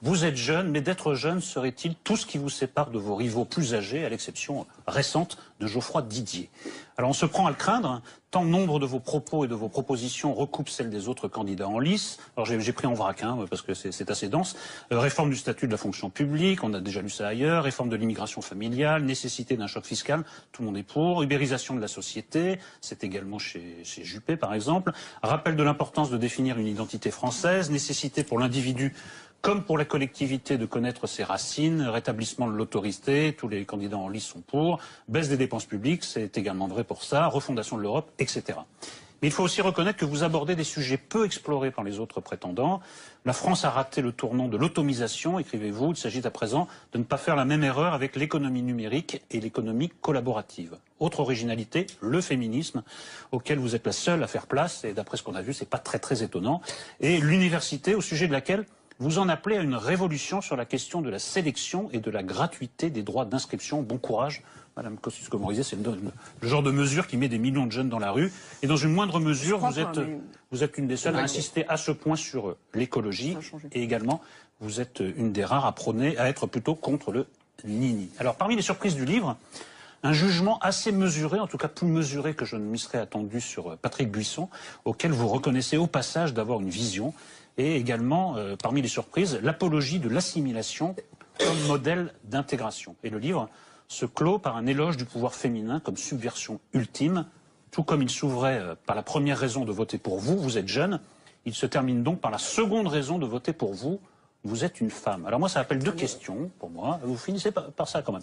vous êtes jeune, mais d'être jeune serait-il tout ce qui vous sépare de vos rivaux plus âgés, à l'exception récente de Geoffroy Didier. Alors on se prend à le craindre, hein, tant nombre de vos propos et de vos propositions recoupent celles des autres candidats en lice. Alors j'ai pris en vrac, hein, parce que c'est assez dense. Réforme du statut de la fonction publique, on a déjà lu ça ailleurs. Réforme de l'immigration familiale, nécessité d'un choc fiscal, tout le monde est pour. Ubérisation de la société, c'est également chez Juppé par exemple. Rappel de l'importance de définir une identité française, nécessité pour l'individu comme pour la collectivité de connaître ses racines, rétablissement de l'autorité, tous les candidats en lice sont pour, baisse des dépenses publiques, c'est également vrai pour ça, refondation de l'Europe, etc. Mais il faut aussi reconnaître que vous abordez des sujets peu explorés par les autres prétendants. La France a raté le tournant de l'automisation, écrivez-vous, il s'agit à présent de ne pas faire la même erreur avec l'économie numérique et l'économie collaborative. Autre originalité, le féminisme, auquel vous êtes la seule à faire place, et d'après ce qu'on a vu, c'est pas très étonnant, et l'université, au sujet de laquelle vous en appelez à une révolution sur la question de la sélection et de la gratuité des droits d'inscription. Bon courage, Madame Kosciusko-Morizet, c'est le genre de mesure qui met des millions de jeunes dans la rue. Et dans une moindre mesure, vous êtes une des seules à insister à ce point sur l'écologie. Et également, vous êtes une des rares à prôner, à être plutôt contre le nini. Alors, parmi les surprises du livre, un jugement assez mesuré, en tout cas plus mesuré que je ne m'y serais attendu sur Patrick Buisson, auquel vous reconnaissez au passage d'avoir une vision. Et également, parmi les surprises, l'apologie de l'assimilation comme modèle d'intégration. Et le livre se clôt par un éloge du pouvoir féminin comme subversion ultime, tout comme il s'ouvrait par la première raison de voter pour vous, vous êtes jeune, il se termine donc par la seconde raison de voter pour vous, vous êtes une femme. Alors moi, ça appelle deux questions pour moi, vous finissez par ça quand même.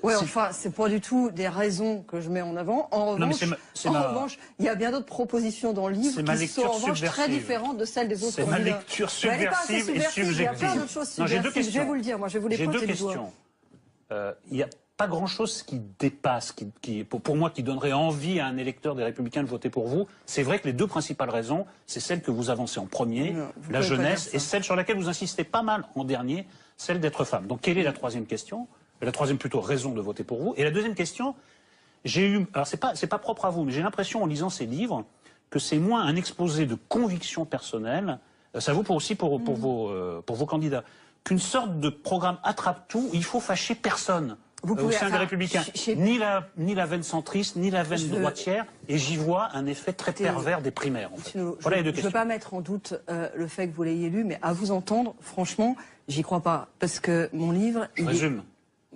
Oui, enfin, c'est pas du tout des raisons que je mets en avant. En revanche, il y a bien d'autres propositions dans le livre qui sont en revanche très différentes de celles des autres candidats. C'est ma lecture subversive et subjective. Il y a plein d'autres choses subversives. Je vais vous le dire, moi, je vais vous les pointer du doigt. Il n'y a pas grand-chose qui dépasse, pour moi, qui donnerait envie à un électeur des Républicains de voter pour vous. C'est vrai que les deux principales raisons, c'est celle que vous avancez en premier, la jeunesse, et celle sur laquelle vous insistez pas mal en dernier, celle d'être femme. Donc, quelle est la troisième question ? La troisième plutôt raison de voter pour vous. Et la deuxième question, alors c'est pas propre à vous, mais j'ai l'impression en lisant ces livres que c'est moins un exposé de convictions personnelles, ça vaut aussi pour vos candidats, qu'une sorte de programme attrape-tout où il faut fâcher personne. Au sein des Républicains, ni la veine centriste, ni la veine droitière, et j'y vois un effet très pervers des primaires. En fait. Voilà les deux questions. Je ne veux pas mettre en doute le fait que vous l'ayez lu, mais à vous entendre, franchement, j'y crois pas, parce que mon livre... Je résume.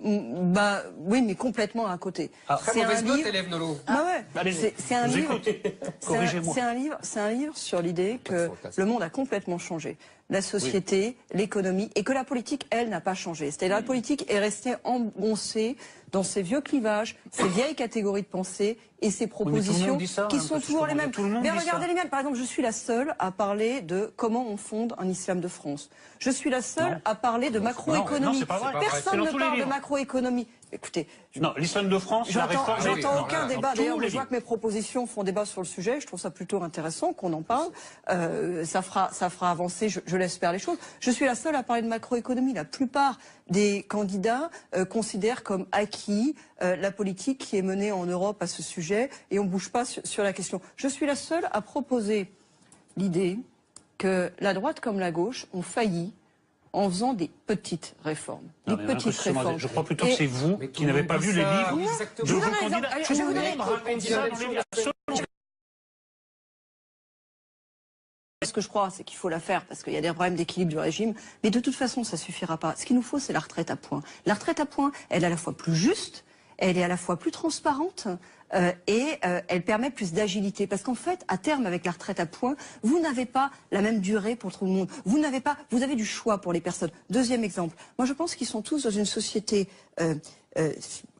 Bah oui, mais complètement à côté. Très mauvaise note, élève Nolo. C'est un livre sur l'idée que le monde a complètement changé. La société, l'économie, et que la politique, elle, n'a pas changé. C'est-à-dire la politique est restée engoncée dans ces vieux clivages, ces vieilles catégories de pensée et ces propositions qui sont toujours les mêmes. Mais regardez les mêmes. Par exemple, je suis la seule à parler de comment on fonde un islam de France. Je suis la seule à parler de macroéconomie. Personne ne parle de macroéconomie. écoutez... Non, l'islam de France, la réforme... J'entends aucun débat. D'ailleurs, je vois que mes propositions font débat sur le sujet. Je trouve ça plutôt intéressant qu'on en parle. Ça fera avancer, je l'espère, les choses. Je suis la seule à parler de macroéconomie. La plupart des candidats considèrent comme acquis la politique qui est menée en Europe à ce sujet et on ne bouge pas sur la question. Je suis la seule à proposer l'idée que la droite comme la gauche ont failli en faisant des petites réformes. Non, des petites réformes. Je crois plutôt que c'est vous qui n'avez pas vu les livres de vos candidats. Je vais vous donner ce que je crois, c'est qu'il faut la faire parce qu'il y a des problèmes d'équilibre du régime. Mais de toute façon, ça suffira pas. Ce qu'il nous faut, c'est la retraite à points. La retraite à points, elle est à la fois plus juste, elle est à la fois plus transparente et elle permet plus d'agilité. Parce qu'en fait, à terme, avec la retraite à points, vous n'avez pas la même durée pour tout le monde. Vous avez du choix pour les personnes. Deuxième exemple. Moi, je pense qu'ils sont tous dans une société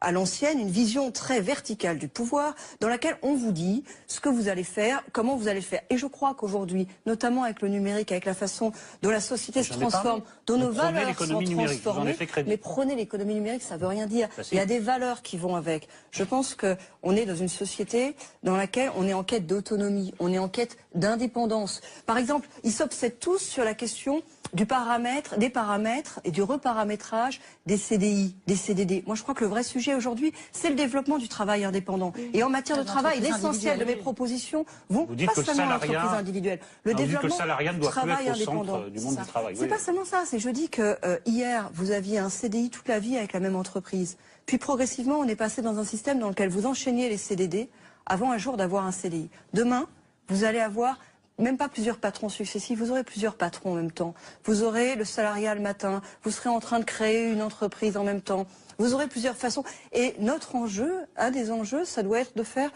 à l'ancienne, une vision très verticale du pouvoir, dans laquelle on vous dit ce que vous allez faire, comment vous allez le faire. Et je crois qu'aujourd'hui, notamment avec le numérique, avec la façon dont la société se transforme, dont nos valeurs sont transformées, mais prenez l'économie numérique, ça veut rien dire. Il y a des valeurs qui vont avec. Je pense qu'on est dans une société dans laquelle on est en quête d'autonomie, on est en quête d'indépendance. Par exemple, ils s'obsèdent tous sur la question des paramètres et du reparamétrage des CDI, des CDD. Moi, je crois que le vrai sujet aujourd'hui, c'est le développement du travail indépendant. Et en matière de travail, l'essentiel de mes propositions vont pas seulement à l'entreprise individuelle. Le développement du travail indépendant. Du monde du travail. C'est pas seulement ça. C'est je dis que hier, vous aviez un CDI toute la vie avec la même entreprise. Puis progressivement, on est passé dans un système dans lequel vous enchaîniez les CDD avant un jour d'avoir un CDI. Demain, vous allez avoir même pas plusieurs patrons successifs, vous aurez plusieurs patrons en même temps. Vous aurez le salariat le matin, vous serez en train de créer une entreprise en même temps. Vous aurez plusieurs façons. Et notre enjeu, un des enjeux, ça doit être de faire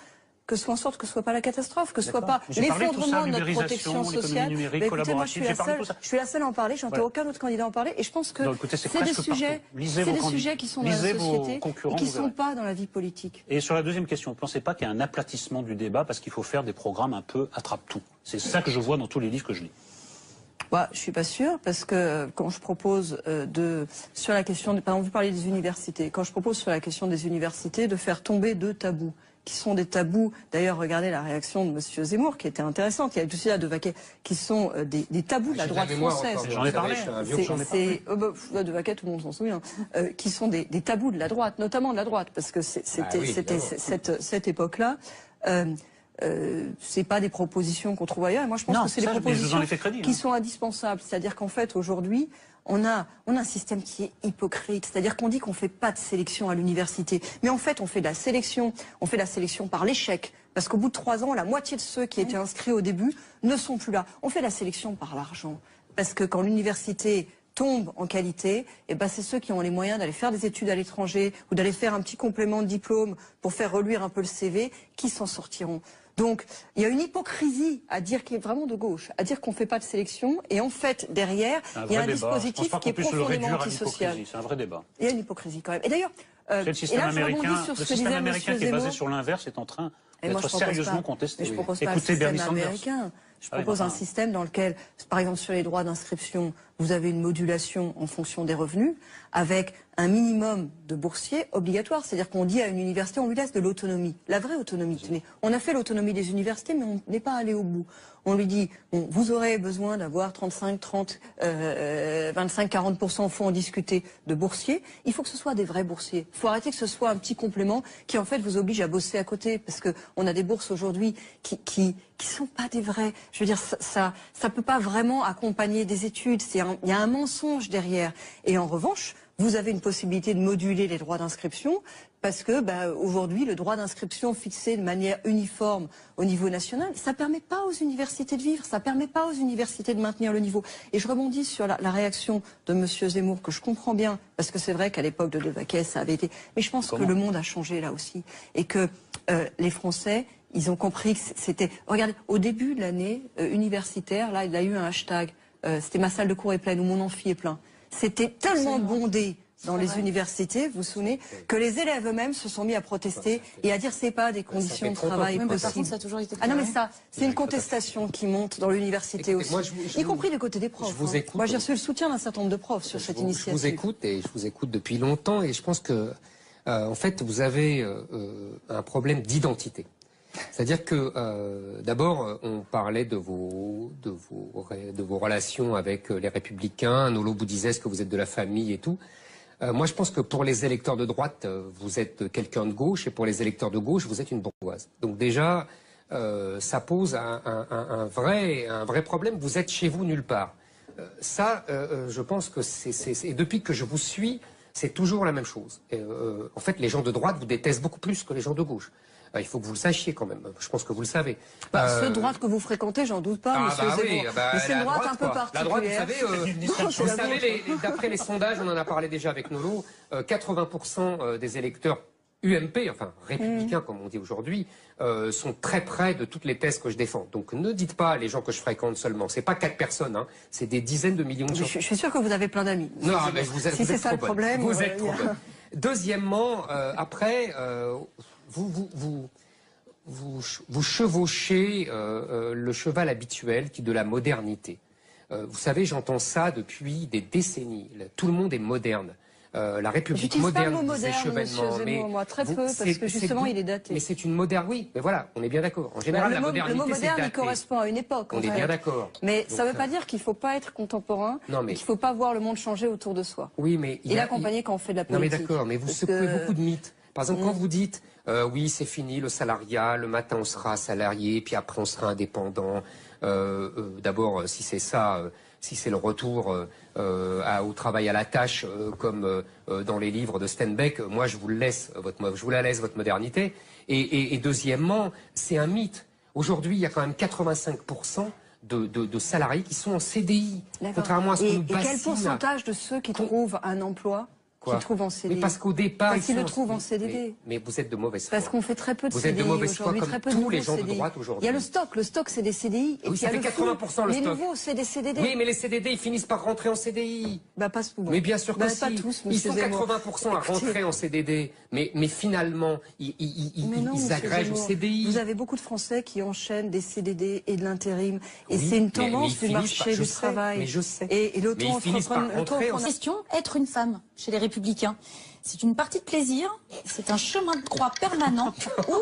que ce soit en sorte que ce soit pas la catastrophe, que ce soit pas l'effondrement de notre protection sociale. Écoutez, moi, je suis la seule à en parler, j'entends aucun autre candidat en parler, et je pense que c'est des sujets qui sont dans la société et qui ne sont pas dans la vie politique. Et sur la deuxième question, vous ne pensez pas qu'il y a un aplatissement du débat parce qu'il faut faire des programmes un peu attrape-tout? C'est ça que je vois dans tous les livres que je lis. Bah, je suis pas sûre parce que quand je propose sur la question, par exemple, vous parlez des universités, quand je propose sur la question des universités de faire tomber 2 tabous, qui sont des tabous, d'ailleurs regardez la réaction de M. Zemmour qui était intéressante, il y a tout cela de Vaquet, qui sont des tabous de la droite française. J'en ai parlé. De Vaquet, tout le monde s'en souvient, qui sont des tabous de la droite, notamment de la droite, parce que c'était cette époque-là. C'est pas des propositions qu'on trouve ailleurs. Et moi, je pense que c'est des propositions qui sont indispensables. C'est-à-dire qu'en fait, aujourd'hui, on a un système qui est hypocrite. C'est-à-dire qu'on dit qu'on fait pas de sélection à l'université. Mais en fait, on fait de la sélection. On fait de la sélection par l'échec. Parce qu'au bout de 3 ans, la moitié de ceux qui étaient inscrits au début ne sont plus là. On fait de la sélection par l'argent. Parce que quand l'université tombe en qualité, et ben c'est ceux qui ont les moyens d'aller faire des études à l'étranger ou d'aller faire un petit complément de diplôme pour faire reluire un peu le CV qui s'en sortiront. Donc, il y a une hypocrisie à dire qu'il est vraiment de gauche, à dire qu'on ne fait pas de sélection, et en fait, derrière, il y a un dispositif qui est profondément antisocial. C'est un vrai débat. Il y a une hypocrisie quand même. Et d'ailleurs, le système américain qui est basé sur l'inverse est en train d'être sérieusement contesté. Je ne propose pas un système américain. Je propose un système dans lequel, par exemple, sur les droits d'inscription, vous avez une modulation en fonction des revenus, avec un minimum de boursiers obligatoire. C'est-à-dire qu'on dit à une université, on lui laisse de l'autonomie, la vraie autonomie. On a fait l'autonomie des universités, mais on n'est pas allé au bout. On lui dit, bon, vous aurez besoin d'avoir 35, 30, 25, 40%, faut en discuter, de boursiers. Il faut que ce soit des vrais boursiers. Il faut arrêter que ce soit un petit complément qui, en fait, vous oblige à bosser à côté. Parce qu'on a des bourses aujourd'hui qui sont pas des vrais. Je veux dire, ça peut pas vraiment accompagner des études. Il y a un mensonge derrière. Et en revanche, vous avez une possibilité de moduler les droits d'inscription parce que aujourd'hui, le droit d'inscription fixé de manière uniforme au niveau national, ça ne permet pas aux universités de vivre, ça ne permet pas aux universités de maintenir le niveau. Et je rebondis sur la réaction de M. Zemmour, que je comprends bien, parce que c'est vrai qu'à l'époque de Vaquet, ça avait été... Mais je pense que le monde a changé là aussi. Et que les Français... Ils ont compris que c'était... Regardez, au début de l'année universitaire, là, il a eu un hashtag. C'était ma salle de cours est pleine ou mon amphi est plein. C'était tellement bondé dans les universités, vous vous souvenez, que les élèves eux-mêmes se sont mis à protester et à dire c'est pas des conditions de travail possibles. Ah non mais ça, c'est une contestation qui monte dans l'université aussi, y compris du côté des profs. Moi j'ai reçu le soutien d'un certain nombre de profs sur cette initiative. Je vous écoute et je vous écoute depuis longtemps et je pense que En fait, vous avez un problème d'identité. C'est-à-dire que, d'abord, on parlait de vos relations avec les Républicains. Nolo vous disait que vous êtes de la famille et tout. Moi, je pense que pour les électeurs de droite, vous êtes quelqu'un de gauche, et pour les électeurs de gauche, vous êtes une bourgeoise. Donc déjà, ça pose un vrai problème. Vous êtes chez vous nulle part. Je pense que et depuis que je vous suis, c'est toujours la même chose. En fait, les gens de droite vous détestent beaucoup plus que les gens de gauche. Il faut que vous le sachiez quand même. Je pense que vous le savez. Ceux de droite que vous fréquentez, j'en doute pas, monsieur Zemmour. Mais c'est une droite un peu particulière. La droite, vous savez, d'après les sondages, on en a parlé déjà avec Nolo, 80% des électeurs UMP, enfin républicains comme on dit aujourd'hui, sont très près de toutes les thèses que je défends. Donc ne dites pas les gens que je fréquente seulement. C'est pas 4 personnes, hein, c'est des dizaines de millions de gens. Je suis sûr que vous avez plein d'amis. Non, mais si c'est ça le problème. Vous êtes trop bonne. Deuxièmement, après, vous chevauchez le cheval habituel qui est de la modernité. Vous savez, j'entends ça depuis des décennies. Tout le monde est moderne. La République moderne, disait Chevènement. Mais moi, très peu, parce que justement, il est daté. Mais c'est une moderne, oui, mais voilà, on est bien d'accord. En général, la modernité, le mot moderne, il correspond à une époque. On est bien d'accord. Mais ça ne veut pas dire qu'il ne faut pas être contemporain, qu'il ne faut pas voir le monde changer autour de soi. Oui, mais et l'accompagner quand on fait de la politique. Non, mais d'accord, mais vous secouez beaucoup de mythes. Par exemple, quand vous dites, oui, c'est fini le salariat, le matin on sera salarié, puis après on sera indépendant. D'abord, si c'est ça, si c'est le retour au travail à la tâche, comme dans les livres de Steinbeck, moi je vous la laisse votre modernité. Et deuxièmement, c'est un mythe. Aujourd'hui, il y a quand même 85% de salariés qui sont en CDI, contrairement à ce que nous bassine. Et quel pourcentage de ceux qui trouvent un emploi qui trouvent en CDI? Mais parce qu'au départ, parce qu'ils le trouvent en CDD. Mais vous êtes de mauvaise foi. Parce qu'on fait très peu de CDI. Vous êtes de mauvaise foi comme tous les gens de CDI. droite aujourd'hui. Il y a le stock c'est des CDI. Et oui, ça fait 80% le stock. Les nouveaux, c'est des CDD. Oui, mais les CDD, ils finissent par rentrer en CDI. Bah, pas souvent. Mais bien sûr que si. Pas tous, ils sont 80% à rentrer en CDD. Mais finalement, ils agrègent au CDI. Vous avez beaucoup de Français qui enchaînent des CDD et de l'intérim. Et c'est une tendance du marché du travail. Mais je sais. Et l'auto-entrepreneur. Question, être une femme chez les Républicains. C'est une partie de plaisir, c'est un chemin de croix permanent où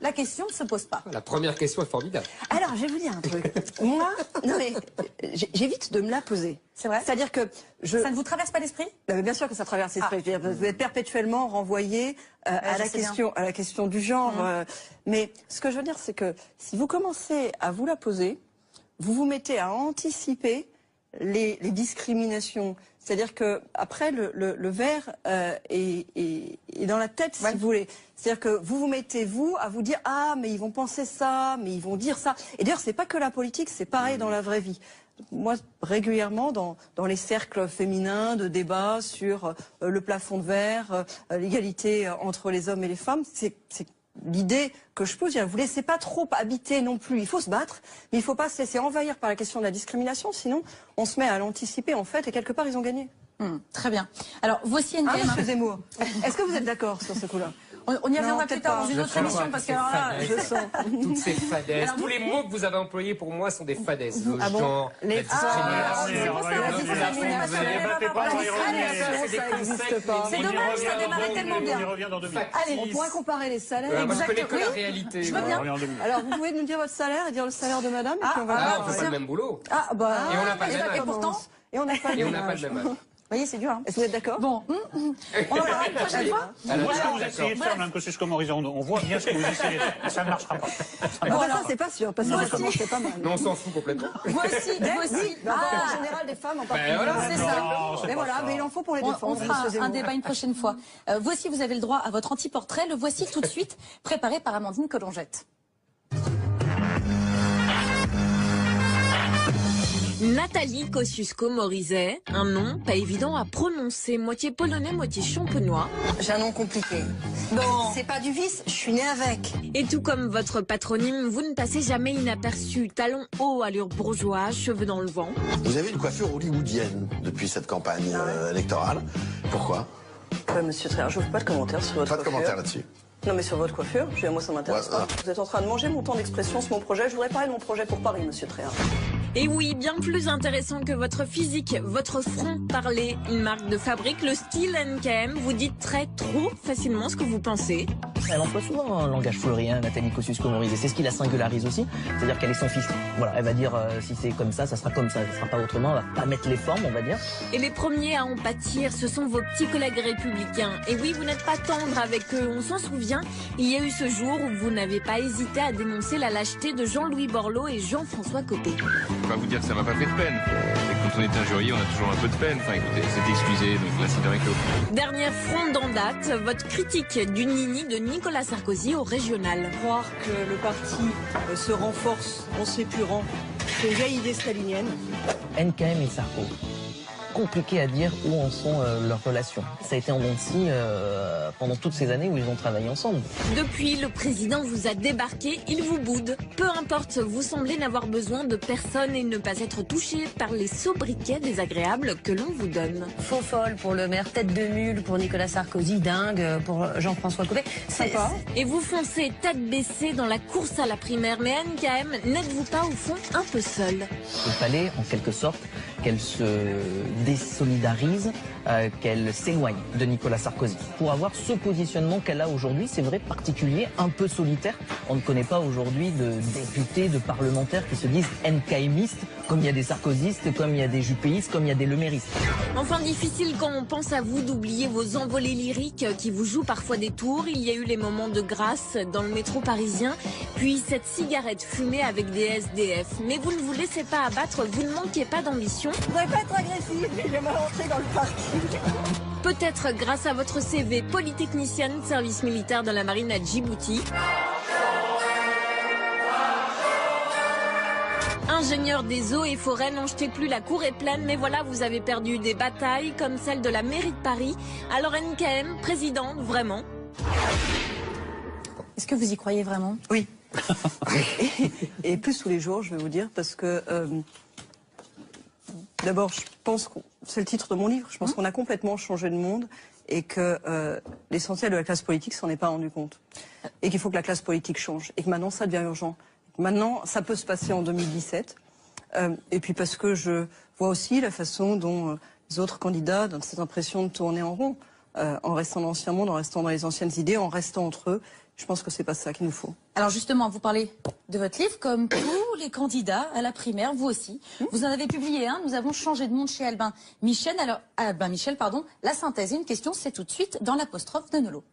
la question ne se pose pas. La première question est formidable. Alors, je vais vous dire un truc. Moi, non mais, j'évite de me la poser. C'est vrai. C'est-à-dire que ça ne vous traverse pas l'esprit? Bien sûr que ça traverse l'esprit. Vous êtes perpétuellement renvoyé à la question du genre. Mais ce que je veux dire, c'est que si vous commencez à vous la poser, vous vous mettez à anticiper les discriminations. C'est-à-dire que après le verre est dans la tête, si vous voulez. C'est-à-dire que vous vous mettez à vous dire mais ils vont penser ça, mais ils vont dire ça. Et d'ailleurs c'est pas que la politique, c'est pareil dans la vraie vie. Moi régulièrement dans les cercles féminins de débat sur le plafond de verre, l'égalité entre les hommes et les femmes, c'est l'idée que je pose, vous laissez pas trop habiter non plus. Il faut se battre, mais il faut pas se laisser envahir par la question de la discrimination, sinon on se met à l'anticiper en fait, et quelque part ils ont gagné. Très bien. Alors voici une Monsieur Zemmour, est-ce que vous êtes d'accord sur ce coup-là? On y reviendra plus tard dans une autre émission parce que je sens toutes ces fadaises. Tous les mots que vous avez employés pour moi sont des fadaises. Le genre, les c'est dommage, ça démarrait tellement bien. Allez, on pourrait comparer les salaires. Moi, je connais que la réalité. Je veux bien. Alors, vous pouvez nous dire votre salaire et dire le salaire de madame? On fait pas le même boulot. Et on n'a pas le même âge. Et pourtant, on n'a pas le même âge. Vous voyez, c'est dur. Est-ce que vous êtes d'accord? Bon, on en parlera une prochaine fois. Ce que vous essayez de faire, même que c'est comme Horizon, on voit bien ce que vous essayez de faire, mais ça ne marchera pas. Ça, c'est pas sûr, parce que ça commence pas mal. Non, on s'en fout complètement. Voici. En général, des femmes en particulier. C'est ça. Mais voilà, mais il en faut pour les défendre. On fera un débat une prochaine fois. Voici, vous avez le droit à votre anti-portrait. Le voici tout de suite, préparé par Amandine Collongette. Nathalie Kosciusko-Morizet, un nom pas évident à prononcer, moitié polonais, moitié champenois. J'ai un nom compliqué. Bon. C'est pas du vice, je suis née avec. Et tout comme votre patronyme, vous ne passez jamais inaperçu. Talons hauts, allure bourgeoise, cheveux dans le vent. Vous avez une coiffure hollywoodienne depuis cette campagne électorale. Pourquoi? Monsieur Tréhard, je ne veux pas de commentaires sur votre coiffure. Pas de commentaires là-dessus. Non mais sur votre coiffure, moi ça m'intéresse pas. Vous êtes en train de manger mon temps d'expression sur mon projet. Je voudrais parler de mon projet pour Paris, monsieur Tréhard. Et oui, bien plus intéressant que votre physique, votre front parlé, une marque de fabrique, le style NKM vous dit trop facilement ce que vous pensez. Elle emploie souvent un langage fleuri, Nathalie Kosciusko-Morizet. C'est ce qui la singularise aussi, c'est-à-dire qu'elle est sans fiche. Voilà, elle va dire si c'est comme ça sera comme ça sera pas autrement, elle va pas mettre les formes, on va dire. Et les premiers à en pâtir, ce sont vos petits collègues républicains. Et oui, vous n'êtes pas tendre avec eux, on s'en souvient. Il y a eu ce jour où vous n'avez pas hésité à dénoncer la lâcheté de Jean-Louis Borloo et Jean-François Copé. Je peux pas vous dire que ça m'a pas fait de peine. Et quand on est injurié, on a toujours un peu de peine. Enfin écoutez, c'est excusé, donc l'incident est clos. Dernière fronde en date, votre critique du nini de Nicolas Sarkozy au régional. Croire que le parti se renforce en s'épurant, c'est une vieille idée stalinienne. NKM et Sarko. Compliqué à dire où en sont leurs relations. Ça a été en dents de scie pendant toutes ces années où ils ont travaillé ensemble. Depuis, le président vous a débarqué, il vous boude. Peu importe, vous semblez n'avoir besoin de personne et ne pas être touché par les sobriquets désagréables que l'on vous donne. Faux folle pour le maire, tête de mule pour Nicolas Sarkozy, dingue pour Jean-François Copé. Sympa. Et vous foncez tête baissée dans la course à la primaire. Mais NKM, n'êtes-vous pas au fond un peu seul? Il fallait en quelque sorte qu'elle se désolidarise, qu'elle s'éloigne de Nicolas Sarkozy. Pour avoir ce positionnement qu'elle a aujourd'hui, c'est vrai, particulier, un peu solitaire. On ne connaît pas aujourd'hui de députés, de parlementaires qui se disent NKMistes, comme il y a des sarkozystes, comme il y a des juppéistes, comme il y a des leméristes. Enfin, difficile quand on pense à vous d'oublier vos envolées lyriques qui vous jouent parfois des tours. Il y a eu les moments de grâce dans le métro parisien, puis cette cigarette fumée avec des SDF. Mais vous ne vous laissez pas abattre, vous ne manquez pas d'ambition. Vous n'allez pas être agressif, je vais rentrer dans le parking. Peut-être grâce à votre CV polytechnicienne, service militaire de la marine à Djibouti. Ingénieur des eaux et forêts, n'en jetez plus, la cour est pleine, mais voilà, vous avez perdu des batailles comme celle de la mairie de Paris. Alors NKM, présidente, vraiment? Est-ce que vous y croyez vraiment? Oui. et plus tous les jours, je vais vous dire, parce que d'abord, je pense que c'est le titre de mon livre, je pense qu'on a complètement changé de monde et que l'essentiel de la classe politique s'en est pas rendu compte. Et qu'il faut que la classe politique change et que maintenant ça devient urgent. Maintenant, ça peut se passer en 2017. Et puis parce que je vois aussi la façon dont les autres candidats donnent cette impression de tourner en rond, en restant dans l'ancien monde, en restant dans les anciennes idées, en restant entre eux. Je pense que c'est pas ça qu'il nous faut. Alors justement, vous parlez de votre livre, comme tous les candidats à la primaire, vous aussi. Vous en avez publié un, Nous avons changé de monde chez Albin Michel. Alors, Michel, pardon, la synthèse et une question, c'est tout de suite dans l'apostrophe de Nolo.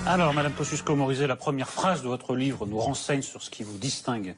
Alors, Madame Kosciusko-Morizet, la première phrase de votre livre nous renseigne sur ce qui vous distingue